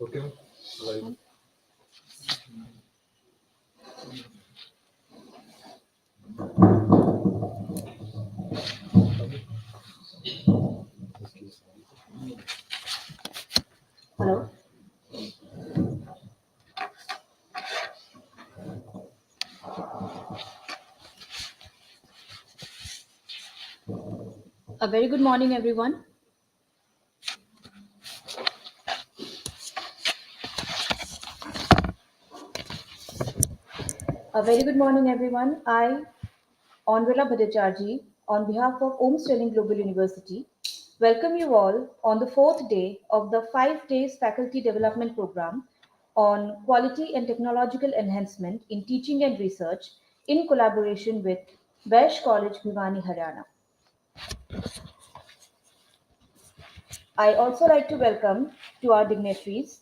Okay. Right. Hello. A very good morning, everyone. A very good morning, everyone. I, Onrela Bhattacharjee, on behalf of Om Sterling Global University, welcome you all on the fourth day of the 5 days faculty development program on quality and technological enhancement in teaching and research in collaboration with Vash College, Bhiwani, Haryana. I also like to welcome to our dignitaries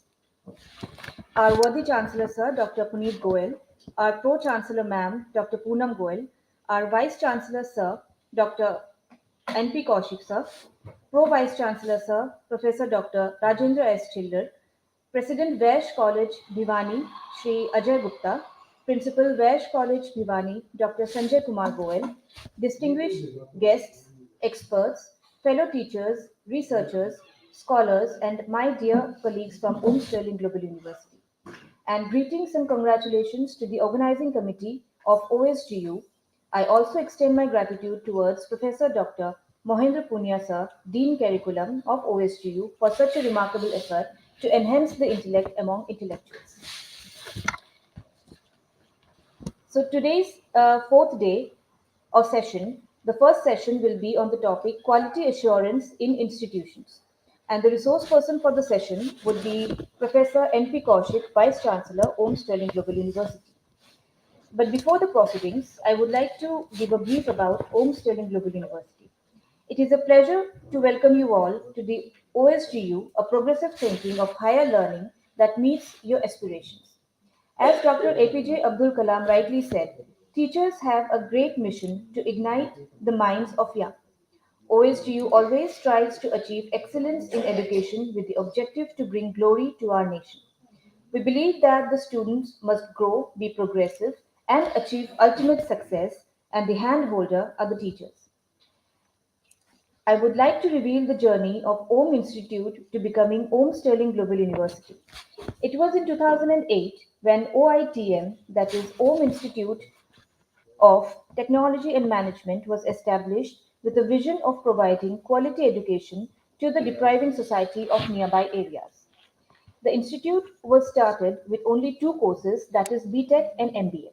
our worthy Chancellor Sir Dr. Puneet Goel, our Pro Chancellor Ma'am Dr. Poonam Goel, our Vice Chancellor Sir Dr. N.P. Kaushik Sir, Pro Vice Chancellor Sir Professor Dr. Rajendra S. Childar, President Vaish College Bhiwani Shri Ajay Gupta, Principal Vaish College Bhiwani Dr. Sanjay Kumar Goel, distinguished guests, experts, fellow teachers, researchers, scholars, and my dear colleagues from Om Sterling Global University. And greetings and congratulations to the organizing committee of OSGU. I also extend my gratitude towards Professor Dr. Mohendra Punia Sir, Dean Curriculum of OSGU, for such a remarkable effort to enhance the intellect among intellectuals. So today's fourth day of session, the first session will be on the topic quality assurance in institutions. And the resource person for the session would be Professor N.P. Kaushik, Vice Chancellor, Om Sterling Global University. But before the proceedings, I would like to give a brief about Om Sterling Global University. It is a pleasure to welcome you all to the OSGU, a progressive thinking of higher learning that meets your aspirations. As Dr. APJ Abdul Kalam rightly said, teachers have a great mission to ignite the minds of young. OSGU always strives to achieve excellence in education with the objective to bring glory to our nation. We believe that the students must grow, be progressive, and achieve ultimate success, and the handholder are the teachers. I would like to reveal the journey of Om Institute to becoming Om Sterling Global University. It was in 2008 when OITM, that is Om Institute of Technology and Management, was established with a vision of providing quality education to the depriving society of nearby areas. The institute was started with only two courses, that is BTech and MBA.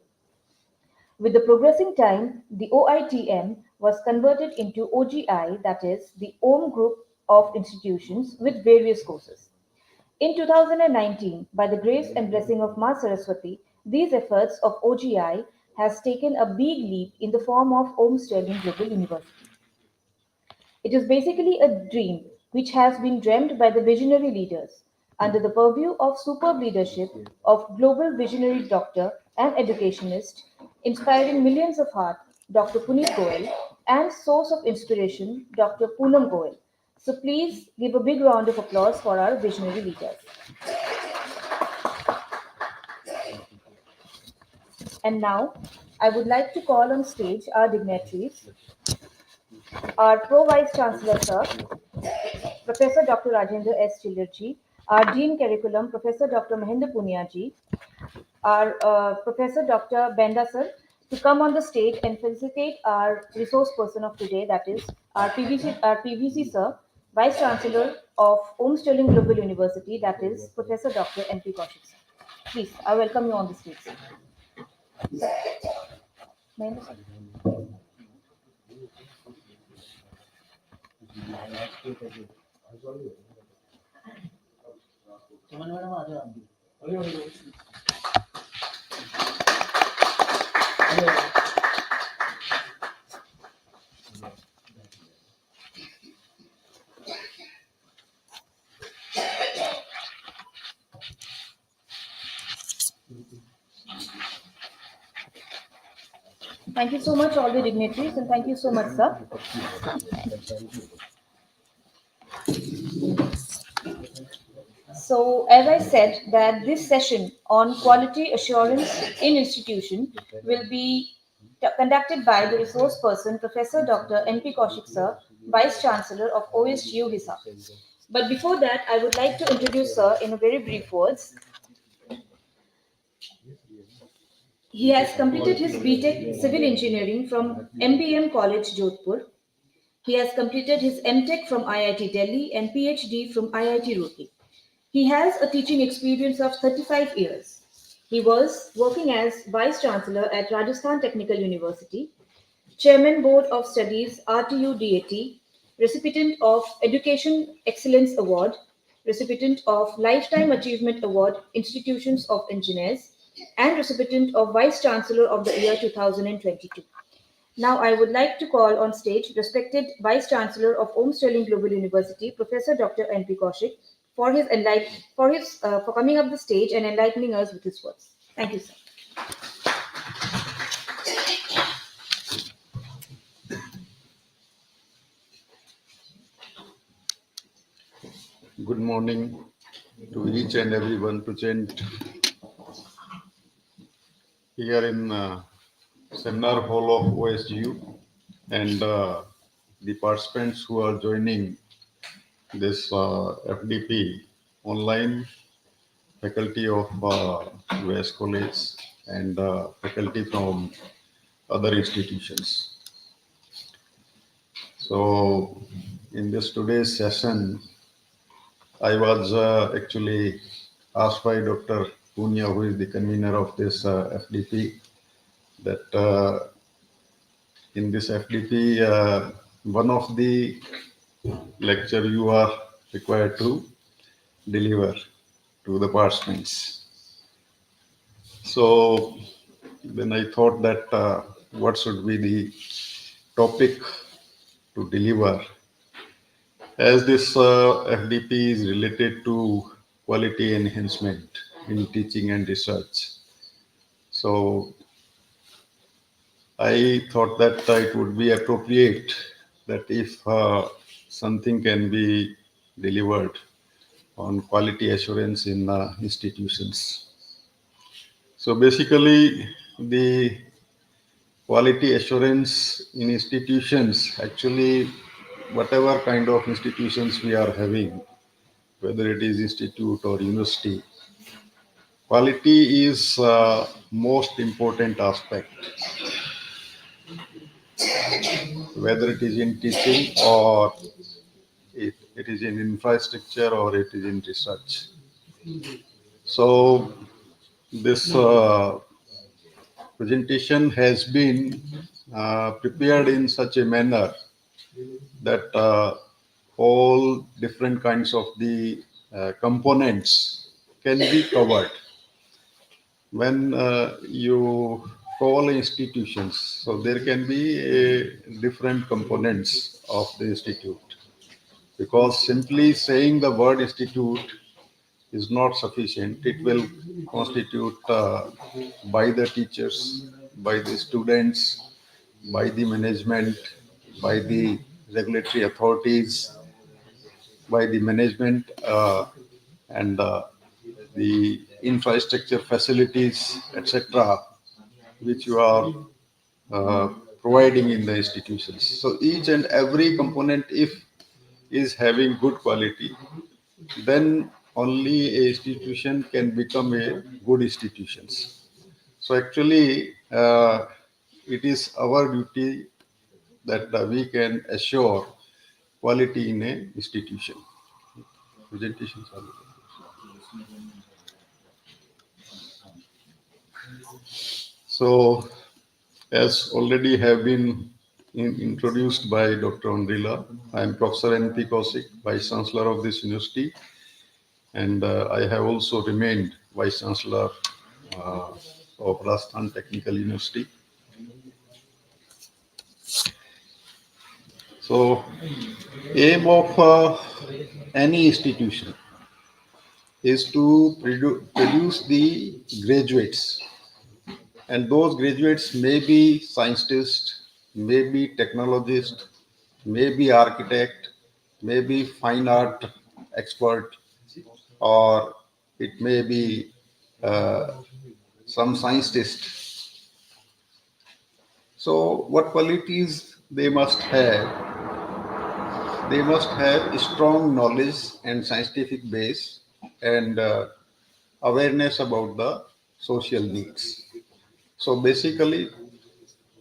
With the progressing time, the OITM was converted into OGI, that is the OM Group of Institutions with various courses. In 2019, by the grace and blessing of Ma Saraswati, these efforts of OGI has taken a big leap in the form of Om Sterling Global University. It is basically a dream which has been dreamed by the visionary leaders under the purview of superb leadership of global visionary doctor and educationist, inspiring millions of heart, Dr. Puneet Goel, and source of inspiration, Dr. Poonam Goel. So please give a big round of applause for our visionary leaders. And now, I would like to call on stage our dignitaries, our Pro Vice Chancellor Sir, Professor Dr. Rajendra S. Chillerji, our Dean Curriculum, Professor Dr. Mahendra Puniaji, our Professor Dr. Benda Sir, to come on the stage and felicitate our resource person of today, that is our PVC Sir, Vice Chancellor of Om Sterling Global University, that is Professor Dr. N.P. Kaushik Sir. Please, I welcome you on the stage, sir. Mahendra Sir. Thank you so much, all the dignitaries, and thank you so much, sir. So, as I said, that this session on quality assurance in institution will be conducted by the resource person, Professor Dr. N.P. Kaushik Sir, Vice Chancellor of OSGU Hisar. But before that, I would like to introduce Sir in a very brief words. He has completed his BTech Civil Engineering from MBM College, Jodhpur. He has completed his MTech from IIT Delhi and PhD from IIT Roorkee. He has a teaching experience of 35 years. He was working as Vice Chancellor at Rajasthan Technical University, Chairman Board of Studies RTU DAT, recipient of Education Excellence Award, recipient of Lifetime Achievement Award Institutions of Engineers, and recipient of Vice Chancellor of the Year 2022. Now, I would like to call on stage respected Vice Chancellor of Om Sterling Global University, Professor Dr. N.P. Kaushik, for coming up the stage and enlightening us with his words. Thank you, sir. Good morning to each and everyone present here in seminar hall of OSGU and the participants who are joining this FDP online, faculty of US College and faculty from other institutions. So in this today's session, I was actually asked by Dr. Punya, who is the convener of this FDP, that in this FDP, one of the lecture you are required to deliver to the participants. So then I thought that what should be the topic to deliver, as this FDP is related to quality enhancement in teaching and research. So I thought that it would be appropriate that if something can be delivered on quality assurance in institutions. So basically, the quality assurance in institutions, actually, whatever kind of institutions we are having, whether it is institute or university, quality is most important aspect, whether it is in teaching or if it is in infrastructure or it is in research. So this presentation has been prepared in such a manner that all different kinds of the components can be covered. When you call institutions, so there can be different components of the institute, because simply saying the word institute is not sufficient. It will constitute by the teachers, by the students, by the management, by the regulatory authorities, by the management, and the infrastructure facilities, etc., which you are uh, providing in the institutions. So each and every component, if is having good quality, then only a institution can become a good institutions. So actually, it is our duty that we can assure quality in a institution. Presentations are so, as already have been introduced by Dr. Andrila, I am Professor N.P. Kaushik, Vice Chancellor of this university, and I have also remained Vice Chancellor uh, of Rajasthan Technical University. So, aim of any institution is to produce the graduates, and those graduates may be scientists, may be technologists, may be architect, may be fine art expert, or it may be uh, some scientist. So, what qualities they must have? They must have a strong knowledge and scientific base and awareness about the social needs. So, basically,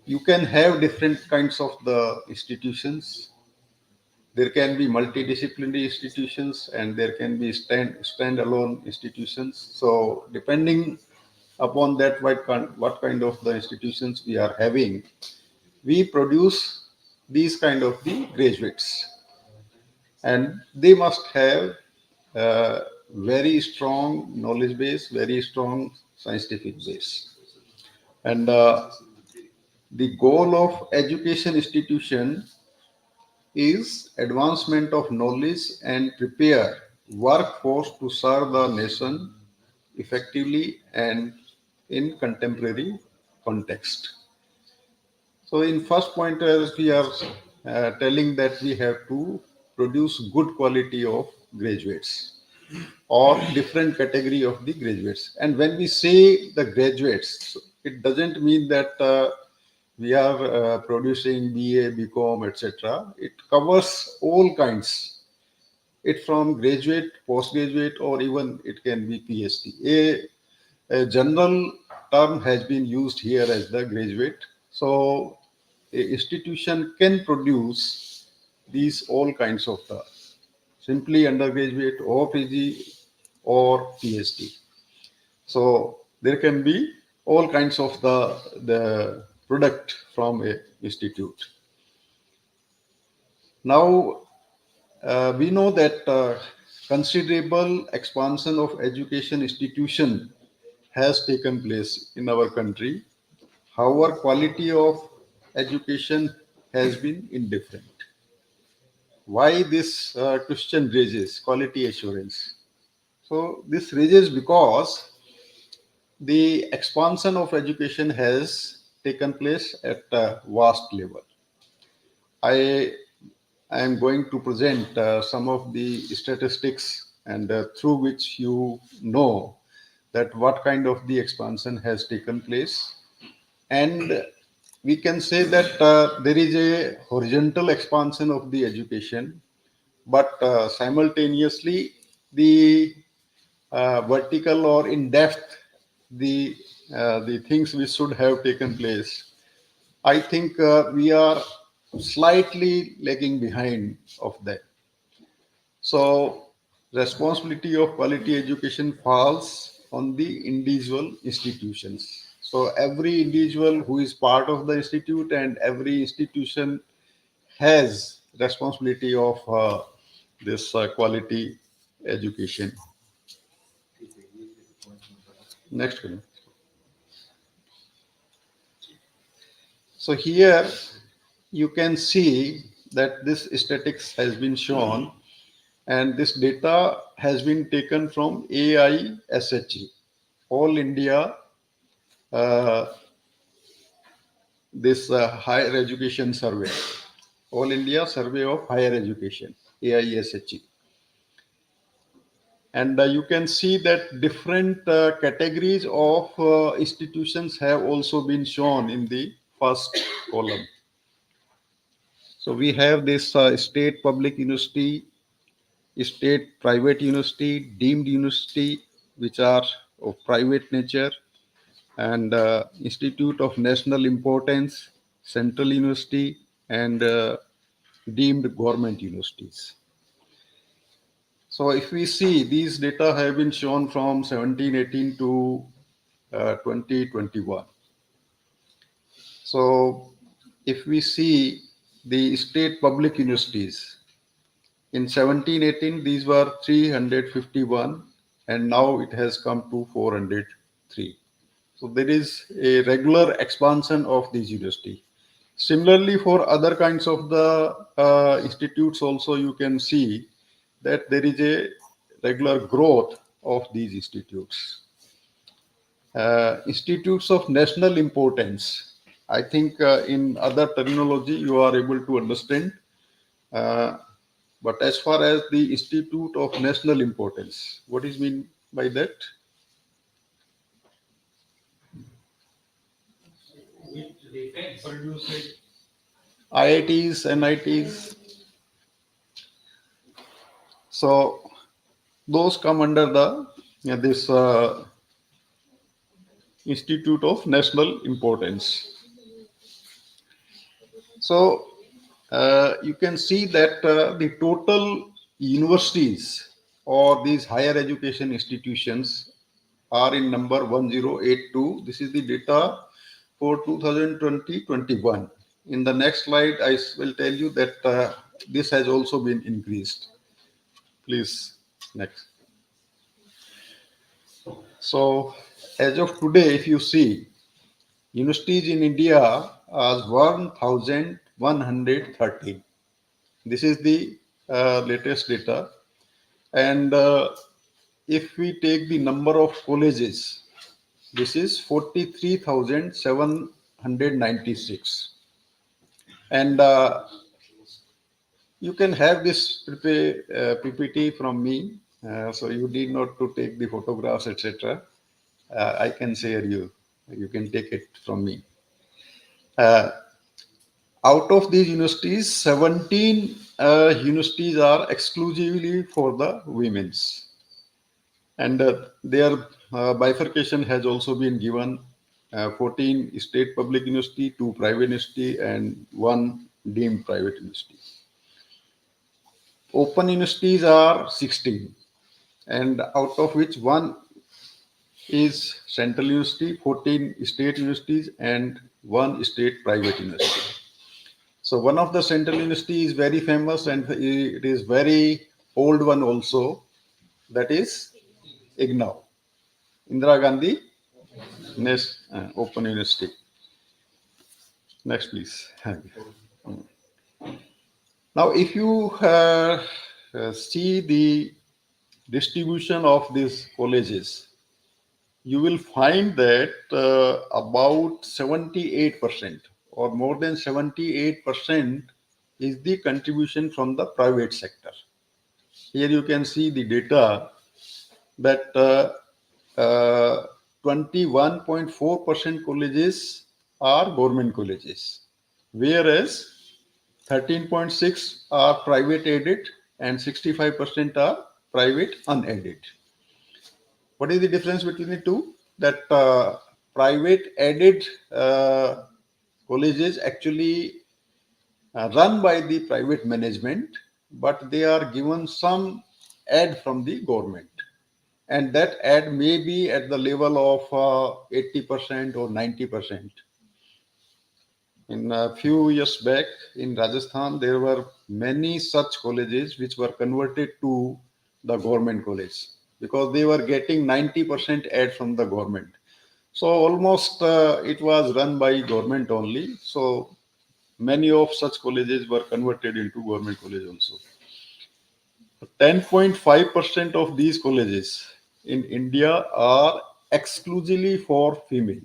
you can have different kinds of the institutions. There can be multidisciplinary institutions and there can be standalone institutions. So depending upon that what kind of the institutions we are having, we produce these kind of the graduates, and they must have very strong knowledge base, very strong scientific base. And the goal of education institution is advancement of knowledge and prepare workforce to serve the nation effectively and in contemporary context. So in first point, as we are telling that we have to produce good quality of graduates or different category of the graduates. And when we say the graduates, it doesn't mean that we are producing BA, BCom, etc. It covers all kinds. It from graduate, postgraduate, or even it can be PhD. A general term has been used here as the graduate. So, a institution can produce these all kinds of the simply undergraduate or PG or PhD. So there can be all kinds of the product from a institute. Now we know that considerable expansion of education institution has taken place in our country. However, quality of education has been indifferent. Why this question raises quality assurance? So this raises because the expansion of education has taken place at a vast level. I I am going to present some of the statistics and through which you know that what kind of the expansion has taken place. And we can say that there is a horizontal expansion of the education, but simultaneously the vertical or in depth the the things which should have taken place, I think we are slightly lagging behind of that. So responsibility of quality education falls on the individual institutions. So every individual who is part of the institute and every institution has responsibility of this quality education. Next one. So here you can see that this statistics has been shown, and this data has been taken from AISHE, All India, uh, this higher education survey, All India Survey of Higher Education, AISHE. And you can see that different categories of institutions have also been shown in the first column. So we have this state public university, state private university, deemed university, which are of private nature, and institute of national importance, central university, and deemed government universities. So if we see, these data have been shown from 1718 to 2021. So if we see the state public universities, in 1718 these were 351 and now it has come to 403. So there is a regular expansion of these universities. Similarly, for other kinds of the institutes also, you can see that there is a regular growth of these institutes. Institutes of national importance. I think in other terminology you are able to understand. Uh, But as far as the institute of national importance, what is mean by that? IITs, NITs. So those come under the this institute of national importance. So you can see that the total universities or these higher education institutions are in number 1082. This is the data for 2020-21. In the next slide, I will tell you that this has also been increased. Please, next. So, as of today, if you see, universities in India are 1,130. This is the latest data. And if we take the number of colleges, this is 43,796. And you can have this PPT from me, so you need not to take the photographs, etc. I can share you. You can take it from me. Uh, Out of these universities, 17 universities are exclusively for the women's. And their bifurcation has also been given 14 state public university, 2 private university, and 1 deemed private university. Open universities are 16, and out of which 1 is central university, 14 state universities, and 1 state private university. So one of the central university is very famous, and it is very old one also. That is IGNOU, Indira Gandhi Open University. Next, please. Now, if you see the distribution of these colleges, you will find that about 78% or more than 78% is the contribution from the private sector. Here you can see the data that 21.4% colleges are government colleges, whereas 13.6 are private aided and 65% are private unaided. What is the difference between the two? That private aided colleges actually run by the private management, but they are given some aid from the government. And that aid may be at the level of 80% or 90%. In a few years back in Rajasthan, there were many such colleges which were converted to the government college because they were getting 90% aid from the government. So almost it was run by government only. So many of such colleges were converted into government college also. 10.5% of these colleges in India are exclusively for female.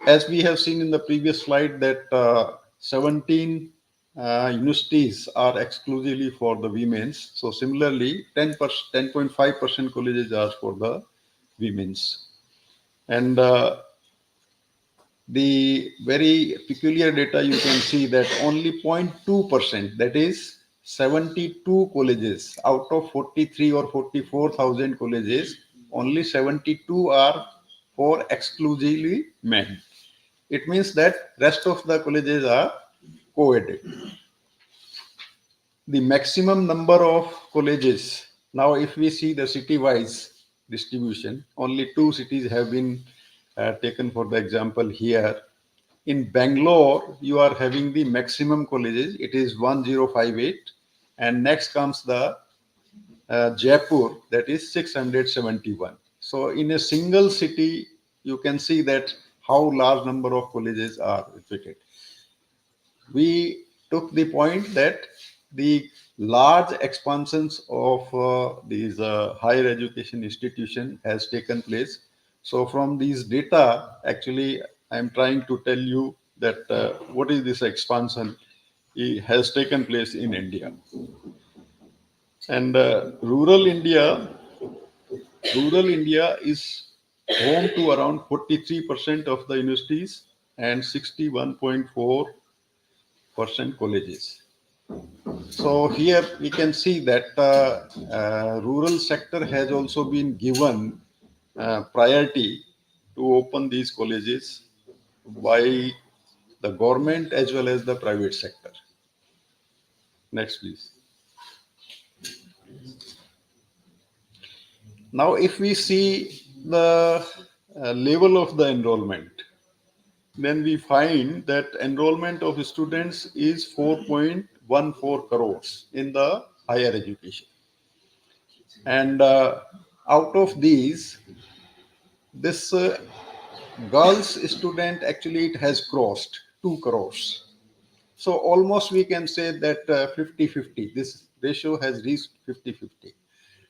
As we have seen in the previous slide that 17 universities are exclusively for the women's. So similarly, 10.5% colleges are for the women's. And the very peculiar data, you can see that only 0.2%, that is 72 colleges out of 43 or 44,000 colleges, only 72 are for exclusively men. It means that rest of the colleges are co-ed. The maximum number of colleges, now if we see the city-wise distribution, only 2 cities have been taken for the example here. In Bangalore, you are having the maximum colleges, it is 1058, and next comes the Jaipur, that is 671. So in a single city, you can see that how large number of colleges are fitted. We took the point that the large expansions of these higher education institution has taken place. So from these data, actually, I'm trying to tell you that what is this expansion has taken place in India. And rural India is home to around 43% of the universities and 61.4% colleges. So here we can see that rural sector has also been given priority to open these colleges by the government as well as the private sector. Next, please. Now, if we see the level of the enrollment, then we find that enrollment of students is 4.14 crores in the higher education. And out of these, this girls student actually it has crossed 2 crores. So almost we can say that 50-50, this ratio has reached 50-50.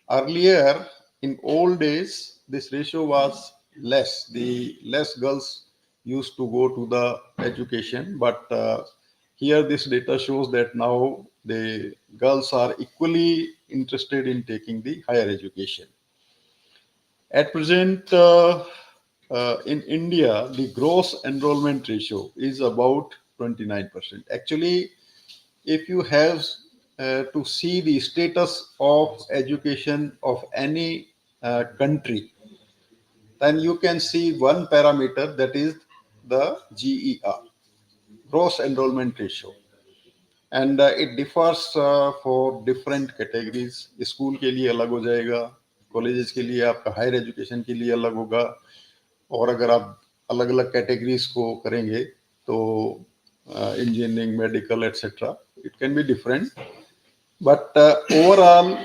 Earlier, in old days, this ratio was less. The less girls used to go to the education, but here this data shows that now the girls are equally interested in taking the higher education. At present, in India, the gross enrollment ratio is about 29%. Actually, if you have to see the status of education of any country, then you can see one parameter, that is the GER, gross enrollment ratio. And it differs for different categories. School के लिए अलग हो जाएगा, colleges के लिए, आपका higher education के लिए अलग होगा, और अगर आप अलग अलग कैटेगरीज को करेंगे तो engineering, medical etcetera, it can be different. But overall,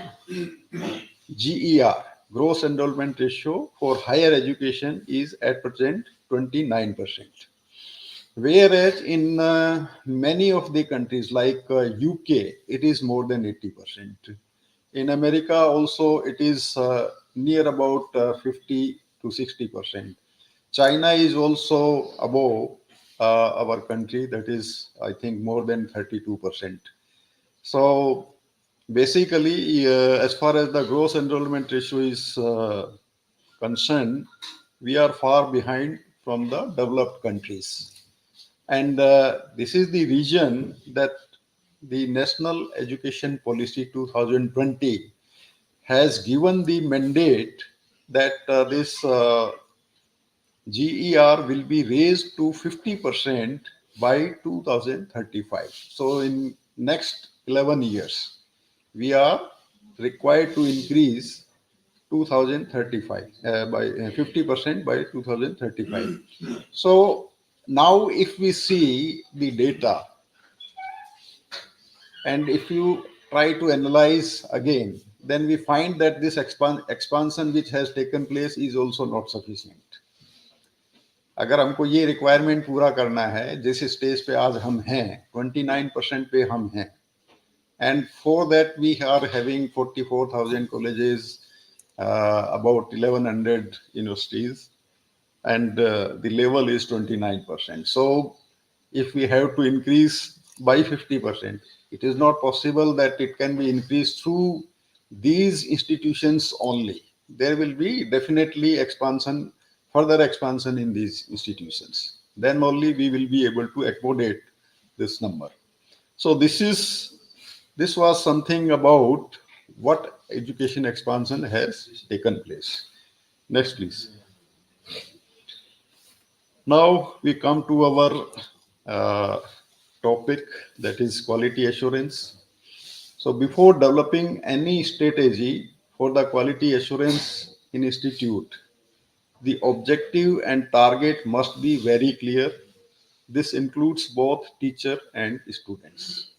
GER, gross enrollment ratio for higher education, is at present 29%. Whereas in many of the countries like UK, it is more than 80%. In America also, it is near about 50 to 60%. China is also above our country, that is, I think, more than 32%. So basically, as far as the gross enrollment ratio is concerned, we are far behind from the developed countries. And this is the reason that the National Education Policy 2020 has given the mandate that this GER will be raised to 50% by 2035. So in next 11 years, we are required to increase 2035 by 50% by 2035. So now if we see the data, and if you try to analyze again, then we find that this expansion which has taken place is also not sufficient. अगर हमको ये requirement पूरा करना है, जिस stage पे आज हम हैं, 29% पे हम हैं, and for that we are having 44,000 colleges, about 1100 universities, and the level is 29%. So if we have to increase by 50%, it is not possible that it can be increased through these institutions only. There will be definitely expansion, further expansion in these institutions. Then only we will be able to accommodate this number. So this was something about what education expansion has taken place. Next, please. Now we come to our topic, that is quality assurance. So before developing any strategy for the quality assurance in institute, the objective and target must be very clear. This includes both teacher and students.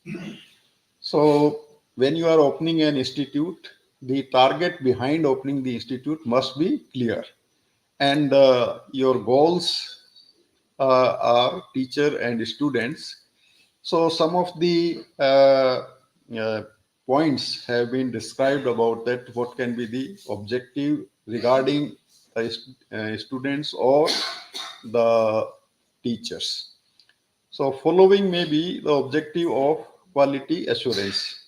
So when you are opening an institute, the target behind opening the institute must be clear, and your goals are teacher and students. So some of the uh, points have been described about that, what can be the objective regarding students or the teachers. So following may be the objective of quality assurance.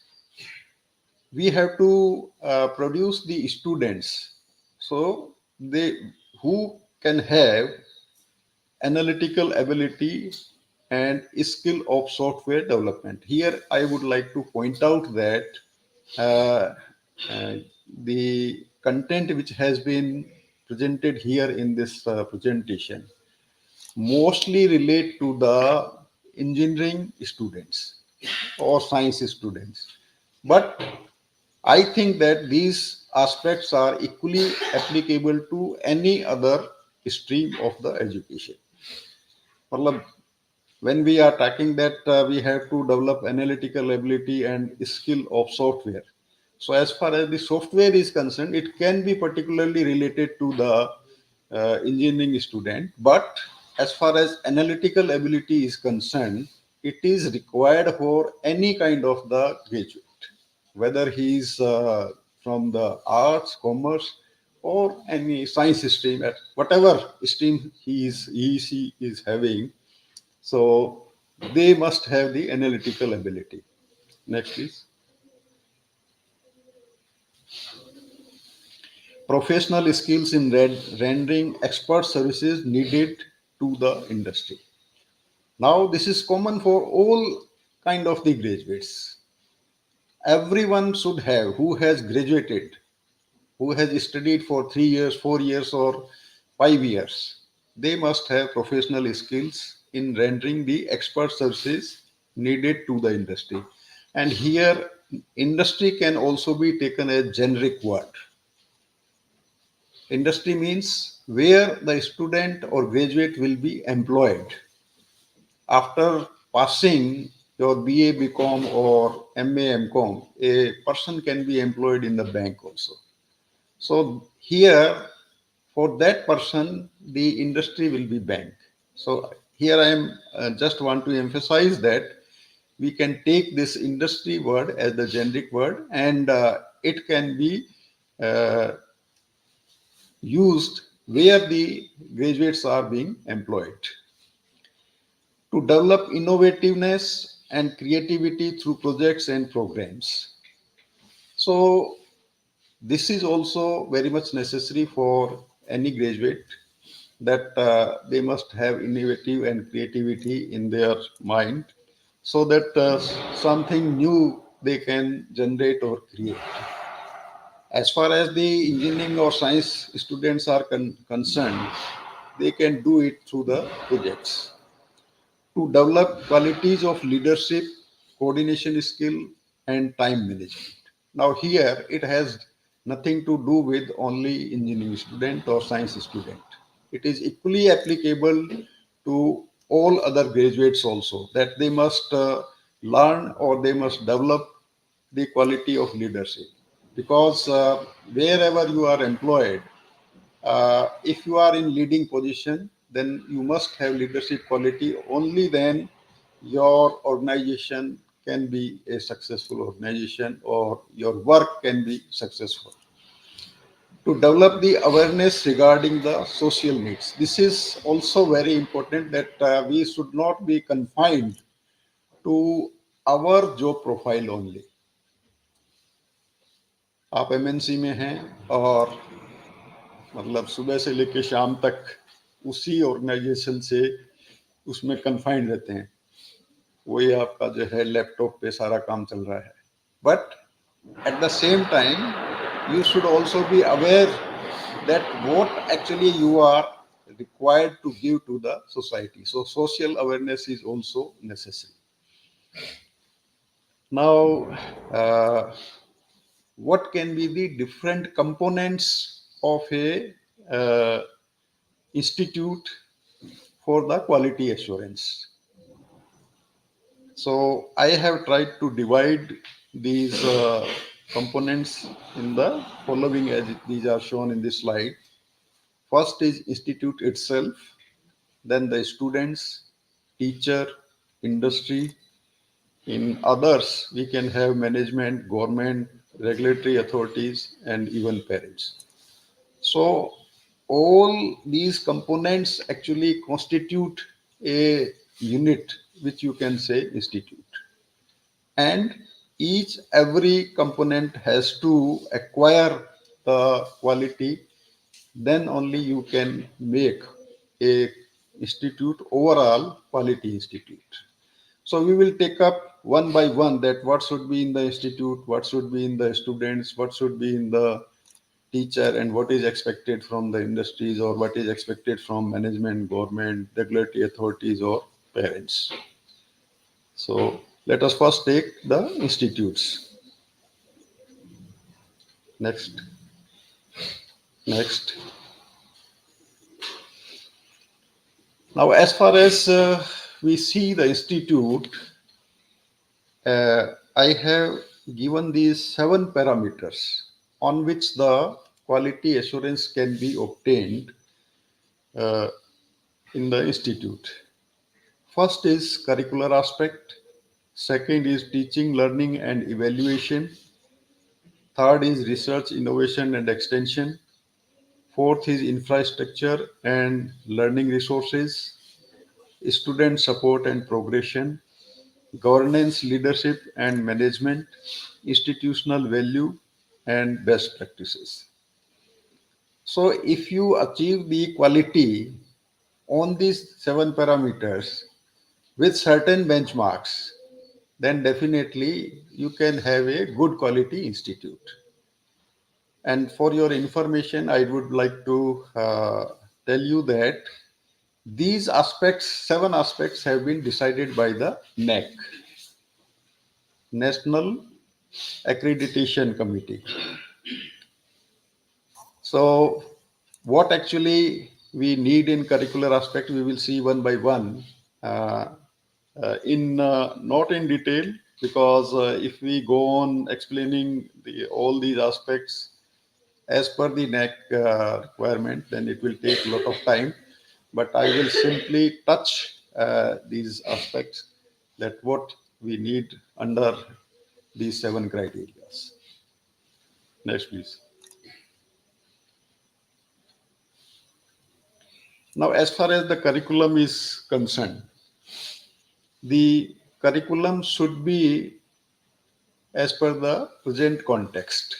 we have to produce the students, so they who can have analytical ability and skill of software development. Here, I would like to point out that uh, uh, the content which has been presented here in this presentation mostly relate to the engineering students or science students. But I think that these aspects are equally applicable to any other stream of the education. मतलब, when we are talking that we have to develop analytical ability and skill of software. So as far as the software is concerned, it can be particularly related to the engineering student. But as far as analytical ability is concerned, it is required for any kind of the graduate, whether he is from the arts, commerce, or any science stream, at whatever stream she is having. So they must have the analytical ability. Next, please. Professional skills in rendering expert services needed to the industry. Now, this is common for all kind of the graduates. Everyone should have who has graduated, who has studied for 3 years, 4 years, or 5 years. They must have professional skills in rendering the expert services needed to the industry. And here, industry can also be taken as generic word. Industry means where the student or graduate will be employed. After passing your BA, BCom or MA, MCom, a person can be employed in the bank also. So here, for that person, the industry will be bank. So here I am just want to emphasize that we can take this industry word as the generic word, and it can be uh, used where the graduates are being employed to develop innovativeness and creativity through projects and programs. So this is also very much necessary for any graduate, that they must have innovative and creativity in their mind, so that something new they can generate or create. As far as the engineering or science students are concerned, they can do it through the projects to develop qualities of leadership, coordination skill, and time management. Now, here it has nothing to do with only engineering student or science student. It is equally applicable to all other graduates also, that they must learn or they must develop the quality of leadership. Because wherever you are employed, if you are in leading position, then you must have leadership quality. Only then your organization can be a successful organization, or your work can be successful. To develop the awareness regarding the social needs, this is also very important, that we should not be confined to our job profile only. आप MNC में हैं और मतलब सुबह से लेकर शाम तक उसी ऑर्गेनाइजेशन से उसमें कन्फाइंड रहते हैं, वही आपका जो है लैपटॉप पे सारा काम चल रहा है. But at the same time you should also be aware that what actually you are required to give to the society. So social awareness is also necessary. Now, what can be the different components of a institute for the quality assurance? So I have tried to divide these components in the following, as these are shown in this slide. First is institute itself, then the students, teacher, industry. In others, we can have management, government, regulatory authorities, and even parents. So all these components actually constitute a unit which you can say institute. And each every component has to acquire the quality, then only you can make a institute overall quality institute. So we will take up one by one that what should be in the institute, what should be in the students, what should be in the teacher, and what is expected from the industries, or what is expected from management, government, regulatory authorities, or parents. So let us first take the institutes. Next, next. Now, as far as we see the institute, I have given these 7 parameters on which the quality assurance can be obtained uh, in the institute. First is curricular aspect. Second is teaching, learning, and evaluation. Third is research, innovation, and extension. Fourth is infrastructure and learning resources, student support and progression, governance, leadership, and management, institutional value, and best practices. So, if you achieve the quality on these 7 parameters with certain benchmarks, then definitely you can have a good quality institute. And for your information, I would like to tell you that these aspects, 7 aspects, have been decided by the NAC, National Accreditation Committee. So, what actually we need in curricular aspect, we will see one by one. Uh, in not in detail, because if we go on explaining all these aspects as per the NAC requirement, then it will take a lot of time. But I will simply touch these aspects, that what we need under these 7 criteria. Next, please. Now, as far as the curriculum is concerned, the curriculum should be as per the present context,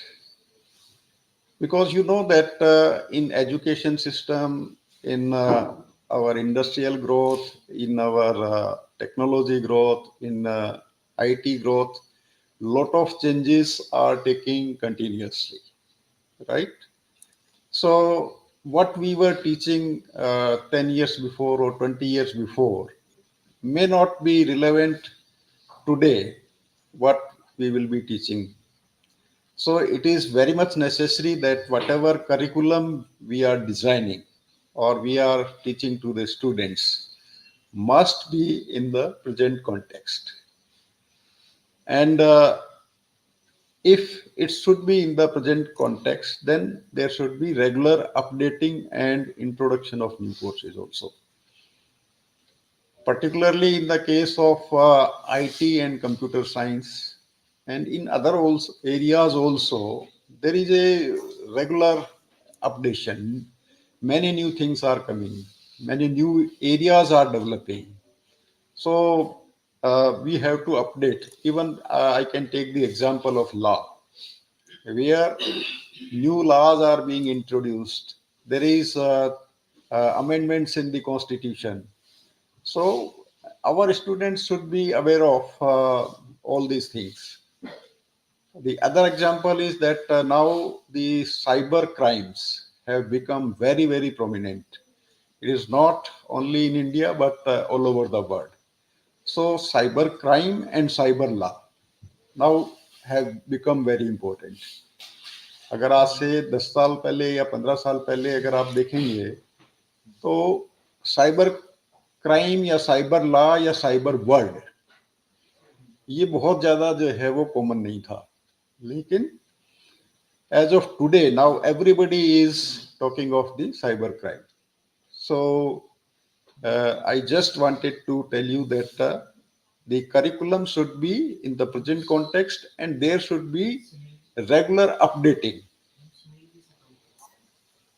because you know that in education system, in our industrial growth, in our technology growth, in IT growth, lot of changes are taking continuously, right? So what we were teaching 10 years before or 20 years before may not be relevant today, what we will be teaching. So it is very much necessary that whatever curriculum we are designing or we are teaching to the students must be in the present context. And if it should be in the present context, then there should be regular updating and introduction of new courses also. Particularly in the case of IT and computer science, and in other also areas also, there is a regular updation. Many new things are coming, many new areas are developing. So we have to update. Even I can take the example of law, where new laws are being introduced. There is amendments in the constitution. So our students should be aware of all these things. The other example is that now the cyber crimes have become very, very prominent. It is not only in India, but all over the world. So cyber crime and cyber law now have become very important. अगर आज से 10 साल पहले या 15 साल पहले अगर आप देखेंगे, तो साइबर क्राइम या साइबर लॉ या साइबर वर्ल्ड, ये बहुत ज्यादा जो है वो कॉमन नहीं था. लेकिन as of today, now everybody is talking of the cyber crime. So I just wanted to tell you that the curriculum should be in the present context and there should be regular updating.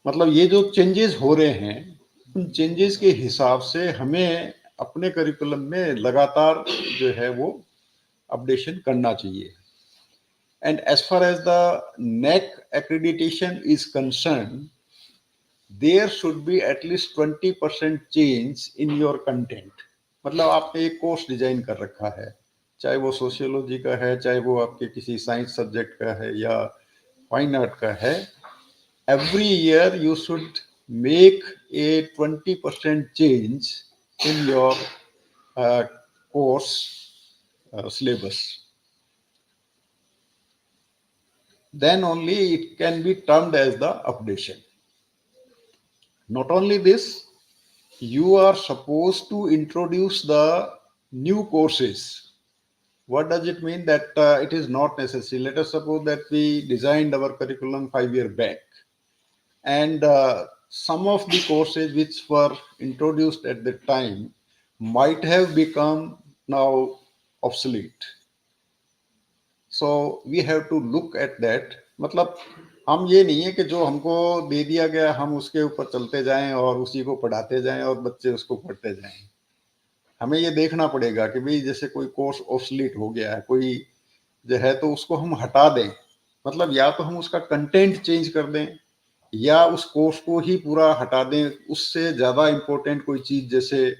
मतलब ये जो changes हो रहे हैं, उन changes के हिसाब से हमें अपने करिकुलम में लगातार जो है वो अपडेशन करना चाहिए. And as far as the NAC accreditation is concerned, there should be at least 20% change in your content. मतलब आपने एक कोर्स डिजाइन कर रखा है, चाहे वो सोशियोलॉजी का है, चाहे वो आपके किसी साइंस सब्जेक्ट का है या फाइन आर्ट का है, every year you should make a 20% change in your course syllabus. Then only it can be termed as the updation. Not only this, you are supposed to introduce the new courses. What does it mean? That it is not necessary. Let us suppose that we designed our curriculum 5 years back, and some of the courses which were introduced at the time might have become now obsolete. So we have to look at that. मतलब हम ये नहीं है कि जो हमको दे दिया गया हम उसके ऊपर चलते जाएं और उसी को पढ़ाते जाएं और बच्चे उसको पढ़ते जाएं. हमें ये देखना पड़ेगा कि भाई जैसे कोई कोर्स ऑब्सलीट हो गया है, कोई जो है, तो उसको हम हटा दें. मतलब या तो हम उसका कंटेंट चेंज कर दें या उस कोर्स को ही पूरा हटा दें. उससे ज़्यादा इम्पोर्टेंट कोई चीज़ जैसे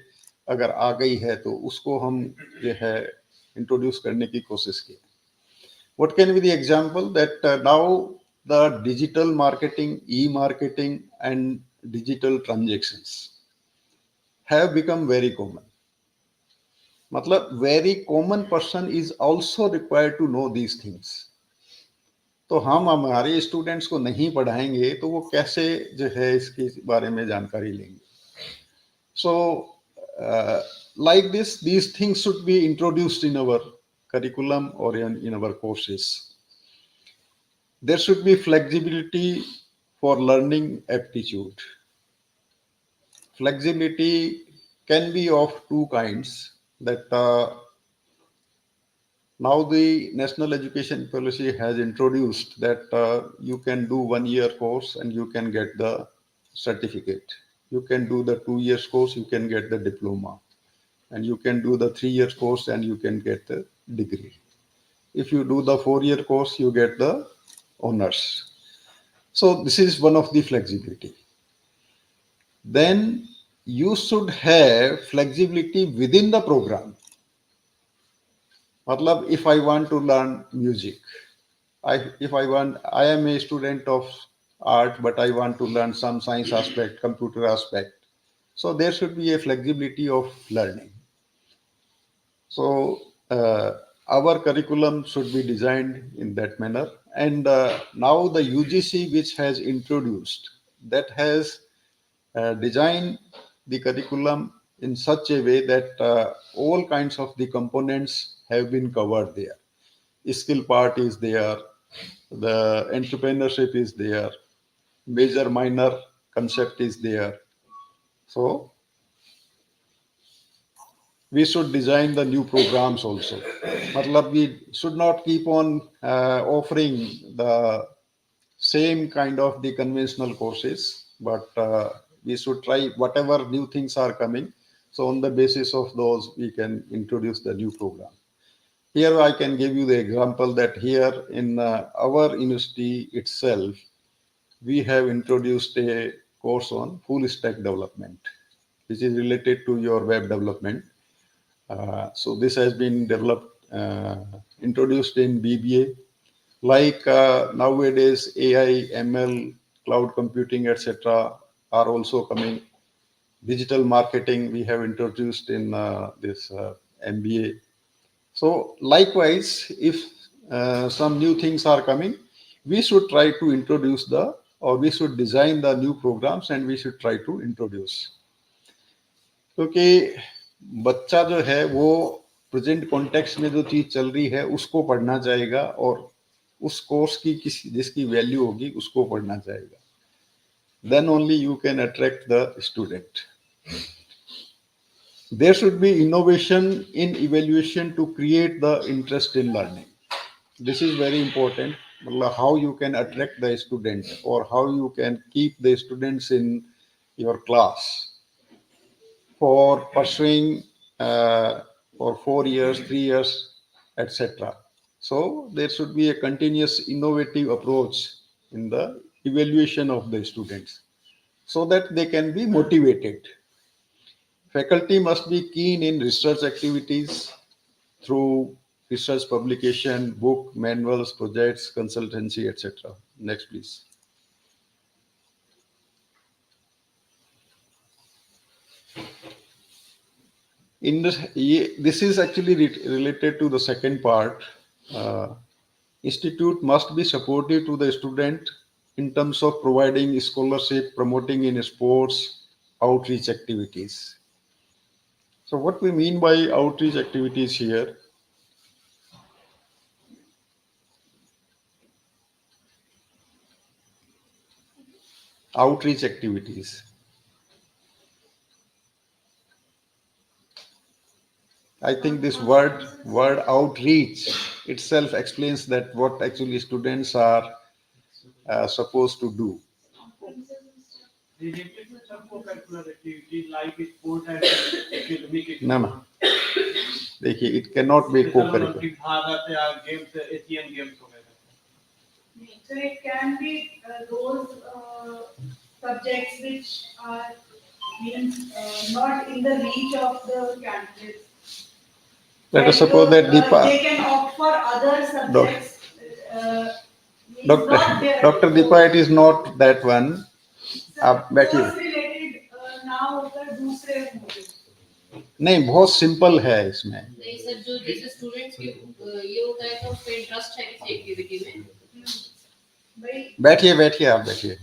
अगर आ गई है तो उसको हम जो है इंट्रोड्यूस करने की कोशिश की. What can be the example that now the digital marketing, e-marketing and digital transactions have become very common. मतलब very common person is also required to know these things. तो हम हमारे स्टूडेंट्स को नहीं पढ़ाएंगे तो वो कैसे जो है इसके बारे में जानकारी लेंगे. So like this, these things should be introduced in our curriculum or in our courses. There should be flexibility for learning aptitude. Flexibility can be of two kinds. That now the National Education Policy has introduced that you can do 1 year course and you can get the certificate. You can do the 2 years course, you can get the diploma. And you can do the 3 years course and you can get the degree. If you do the 4 year course, you get the honors. So this is one of the flexibility. Then you should have flexibility within the program. मतलब if I want to learn music, I am a student of art, but I want to learn some science aspect, computer aspect. So there should be a flexibility of learning. So our curriculum should be designed in that manner. And now the UGC, which has introduced, that has designed the curriculum in such a way that all kinds of the components have been covered there. Skill part is there, the entrepreneurship is there, major minor concept is there. So we should design the new programs also. Matlab, we should not keep on offering the same kind of the conventional courses, but we should try whatever new things are coming. So on the basis of those, we can introduce the new program. Here I can give you the example that here in our university itself, we have introduced a course on full stack development, which is related to your web development. So this has been developed, introduced in BBA. Like nowadays, AI, ML, cloud computing, etc., are also coming. Digital marketing we have introduced in this MBA. So likewise, if some new things are coming, we should try to introduce or we should design the new programs and we should try to introduce. क्योंकि बच्चा जो है वो present context में जो चीज चल रही है उसको पढ़ना चाहेगा और उस कोर्स की जिसकी वैल्यू होगी उसको पढ़ना चाहेगा. Then only you can attract the student. There should be innovation in evaluation to create the interest in learning. This is very important. How you can attract the student or how you can keep the students in your class for pursuing for 4 years, 3 years, etc. So there should be a continuous innovative approach in the evaluation of the students so that they can be motivated. Faculty must be keen in research activities through research publication, book, manuals, projects, consultancy, etc. Next, please. This is actually related to the second part. Uh, Institute must be supportive to the student in terms of providing scholarship, promoting in sports, outreach activities. So what we mean by outreach activities here, outreach activities. I think this word outreach itself explains that what actually students are supposed to do. Related to some co-curricular activity like sport and academic No, no. देखिए, it cannot be co-curricular. Olympic Bharat या games Asian games वगैरह. So it can be those subjects which are not in the reach of the candidates. Let us suppose that Deepa, they can opt for other subjects. Dr. Deepa, it is not that one. आप बैठिए. related ना होकर दूसरे होंगे. नहीं, बहुत simple है इसमें. नहीं सर, जो जैसे स्टूडेंट्स की ये होता है तो उसमें इंटरेस्ट है किसी एक्टिविटी में. बैठिए बैठिए, आप बैठिए.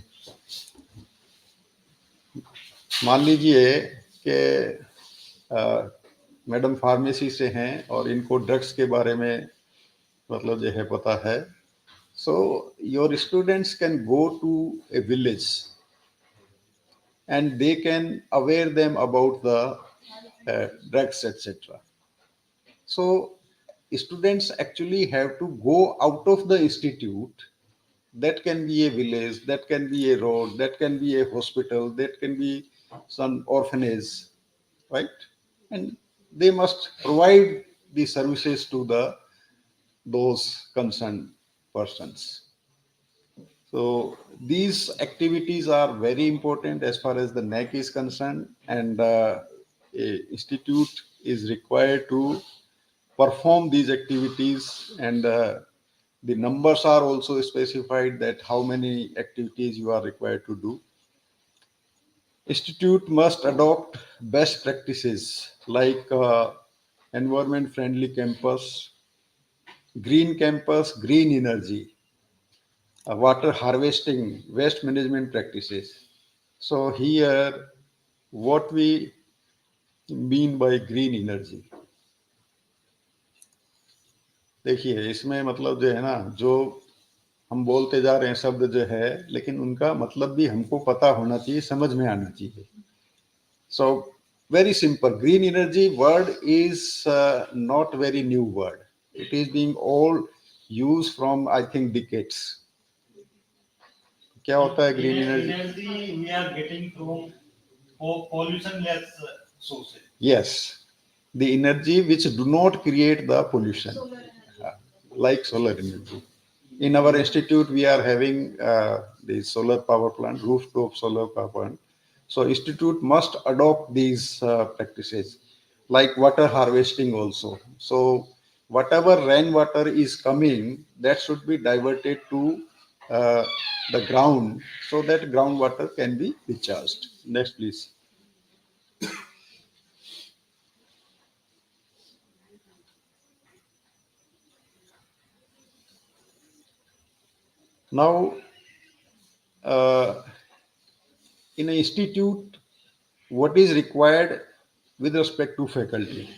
मान लीजिए कि मैडम फार्मेसी से हैं और इनको ड्रग्स के बारे में मतलब जो है पता है. So your students can go to a village and they can aware them about the drugs, etc. So students actually have to go out of the institute. That can be a village, that can be a road, that can be a hospital, that can be some orphanage, right? And they must provide the services to those concerned persons. So these activities are very important as far as the NAC is concerned, and a institute is required to perform these activities, and the numbers are also specified that how many activities you are required to do. Institute must adopt best practices like environment friendly campus, green energy, water harvesting, waste management practices. So here, what we mean by green energy? देखिए, इसमें मतलब जो है ना, जो हम बोलते जा रहे हैं शब्द जो है, लेकिन उनका मतलब भी हमको पता होना चाहिए, समझ में आना चाहिए. So very simple. Green energy word is not very new word. It is being all used from I think decades. क्या होता है green energy? Energy we are getting from pollution less sources. Yes, the energy which do not create the pollution, like solar energy. In our institute, we are having the solar power plant, rooftop solar power plant. So institute must adopt these practices, like water harvesting also. So whatever rainwater is coming, that should be diverted to the ground so that groundwater can be recharged. Next, please. Now, in an institute, what is required with respect to faculty?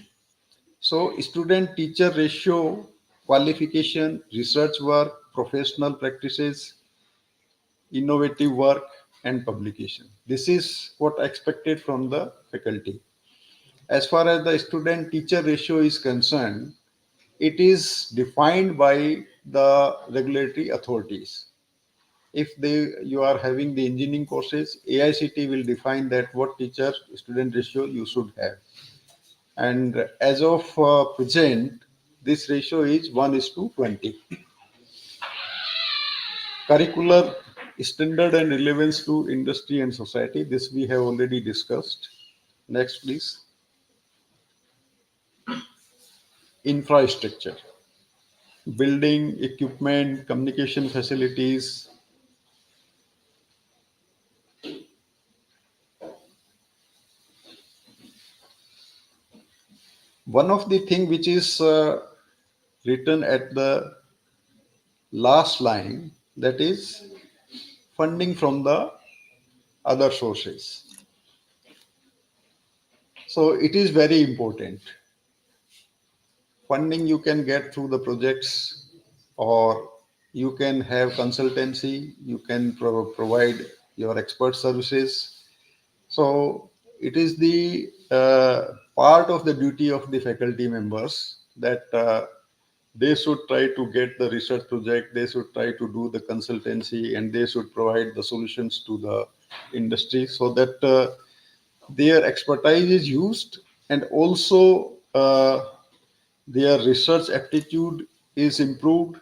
So, student-teacher ratio, qualification, research work, professional practices, innovative work, and publication. This is what expected from the faculty. As far as the student-teacher ratio is concerned, it is defined by the regulatory authorities. If you are having the engineering courses, AICT will define that what teacher student ratio you should have. And as of present, this ratio is 1:20. Curricular standard and relevance to industry and society. This we have already discussed. Next, please. Infrastructure. Building, equipment, communication facilities. One of the thing which is written at the last line, that is funding from the other sources. So it is very important. Funding you can get through the projects, or you can have consultancy, you can provide your expert services. So it is the part of the duty of the faculty members that they should try to get the research project, they should try to do the consultancy, and they should provide the solutions to the industry so that their expertise is used, and also their research aptitude is improved,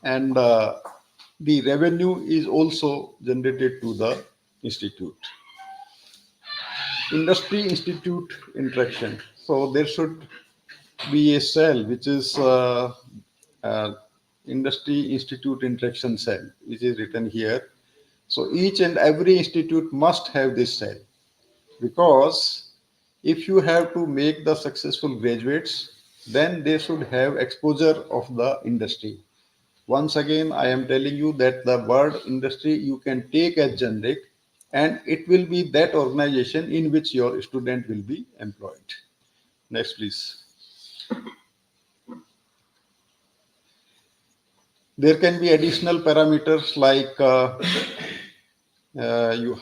and the revenue is also generated to the institute. Industry institute interaction. So there should be a cell which is industry institute interaction cell, which is written here. So each and every institute must have this cell, because if you have to make the successful graduates, then they should have exposure of the industry. Once again, I am telling you that the word industry you can take as generic, and it will be that organization in which your student will be employed. Next, please. There can be additional parameters like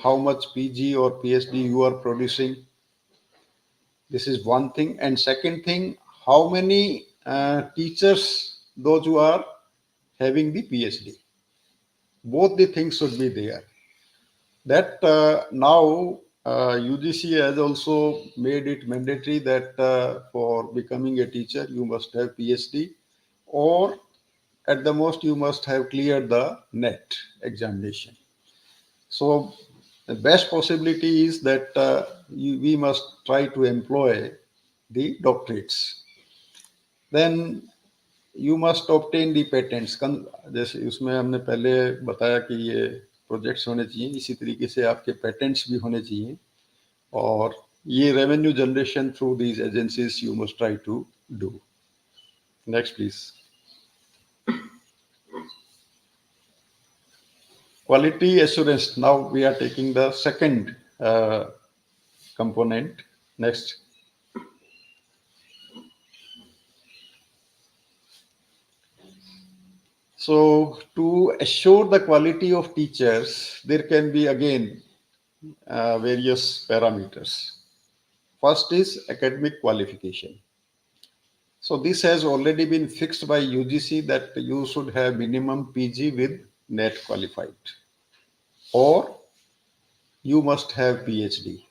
how much PG or PhD you are producing. This is one thing. And second thing, how many teachers, those who are having the PhD. Both the things should be there. That now UGC has also made it mandatory that for becoming a teacher, you must have PhD, or at the most you must have cleared the NET examination. So the best possibility is that we must try to employ the doctorates. Then you must obtain the patents. जैसे उसमें हमने पहले बताया कि ये projects होने चाहिए, इसी तरीके से आपके पेटेंट्स भी होने चाहिए, और ये revenue generation through these agencies you must try to do. Next please. Quality assurance. Now we are taking the second component. Next. So to assure the quality of teachers, there can be again various parameters. First is academic qualification. So this has already been fixed by UGC that you should have minimum PG with NET qualified, or you must have PhD.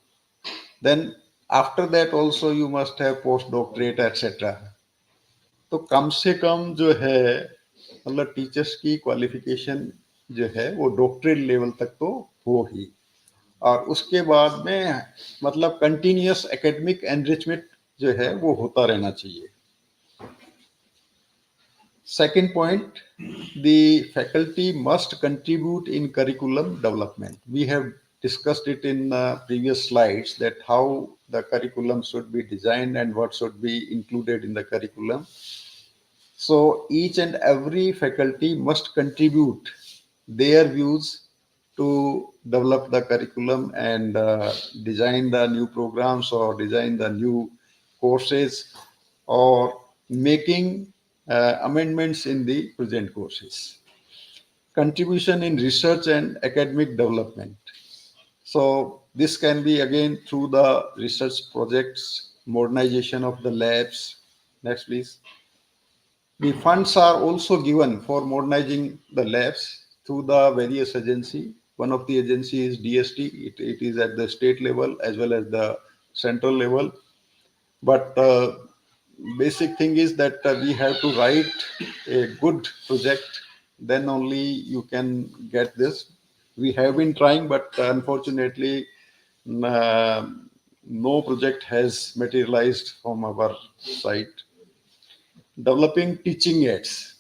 Then after that also you must have postdoctorate, etc. तो कम से कम जो है मतलब teachers की qualification जो है वो doctorate level तक तो हो ही, और उसके बाद में मतलब कंटिन्यूअस एकेडमिक एनरिचमेंट जो है वो होता रहना चाहिए. Second point, the faculty must contribute in curriculum development. We have discussed it in previous slides that how the curriculum should be designed and what should be included in the curriculum. So each and every faculty must contribute their views to develop the curriculum and design the new programs or design the new courses or making amendments in the present courses. Contribution in research and academic development. So this can be again through the research projects, modernization of the labs. Next, please. The funds are also given for modernizing the labs through the various agencies. One of the agencies is DST. It is at the state level as well as the central level. But basic thing is that we have to write a good project, then only you can get this. We have been trying, but unfortunately, uh, no project has materialized from our side. Developing teaching aids.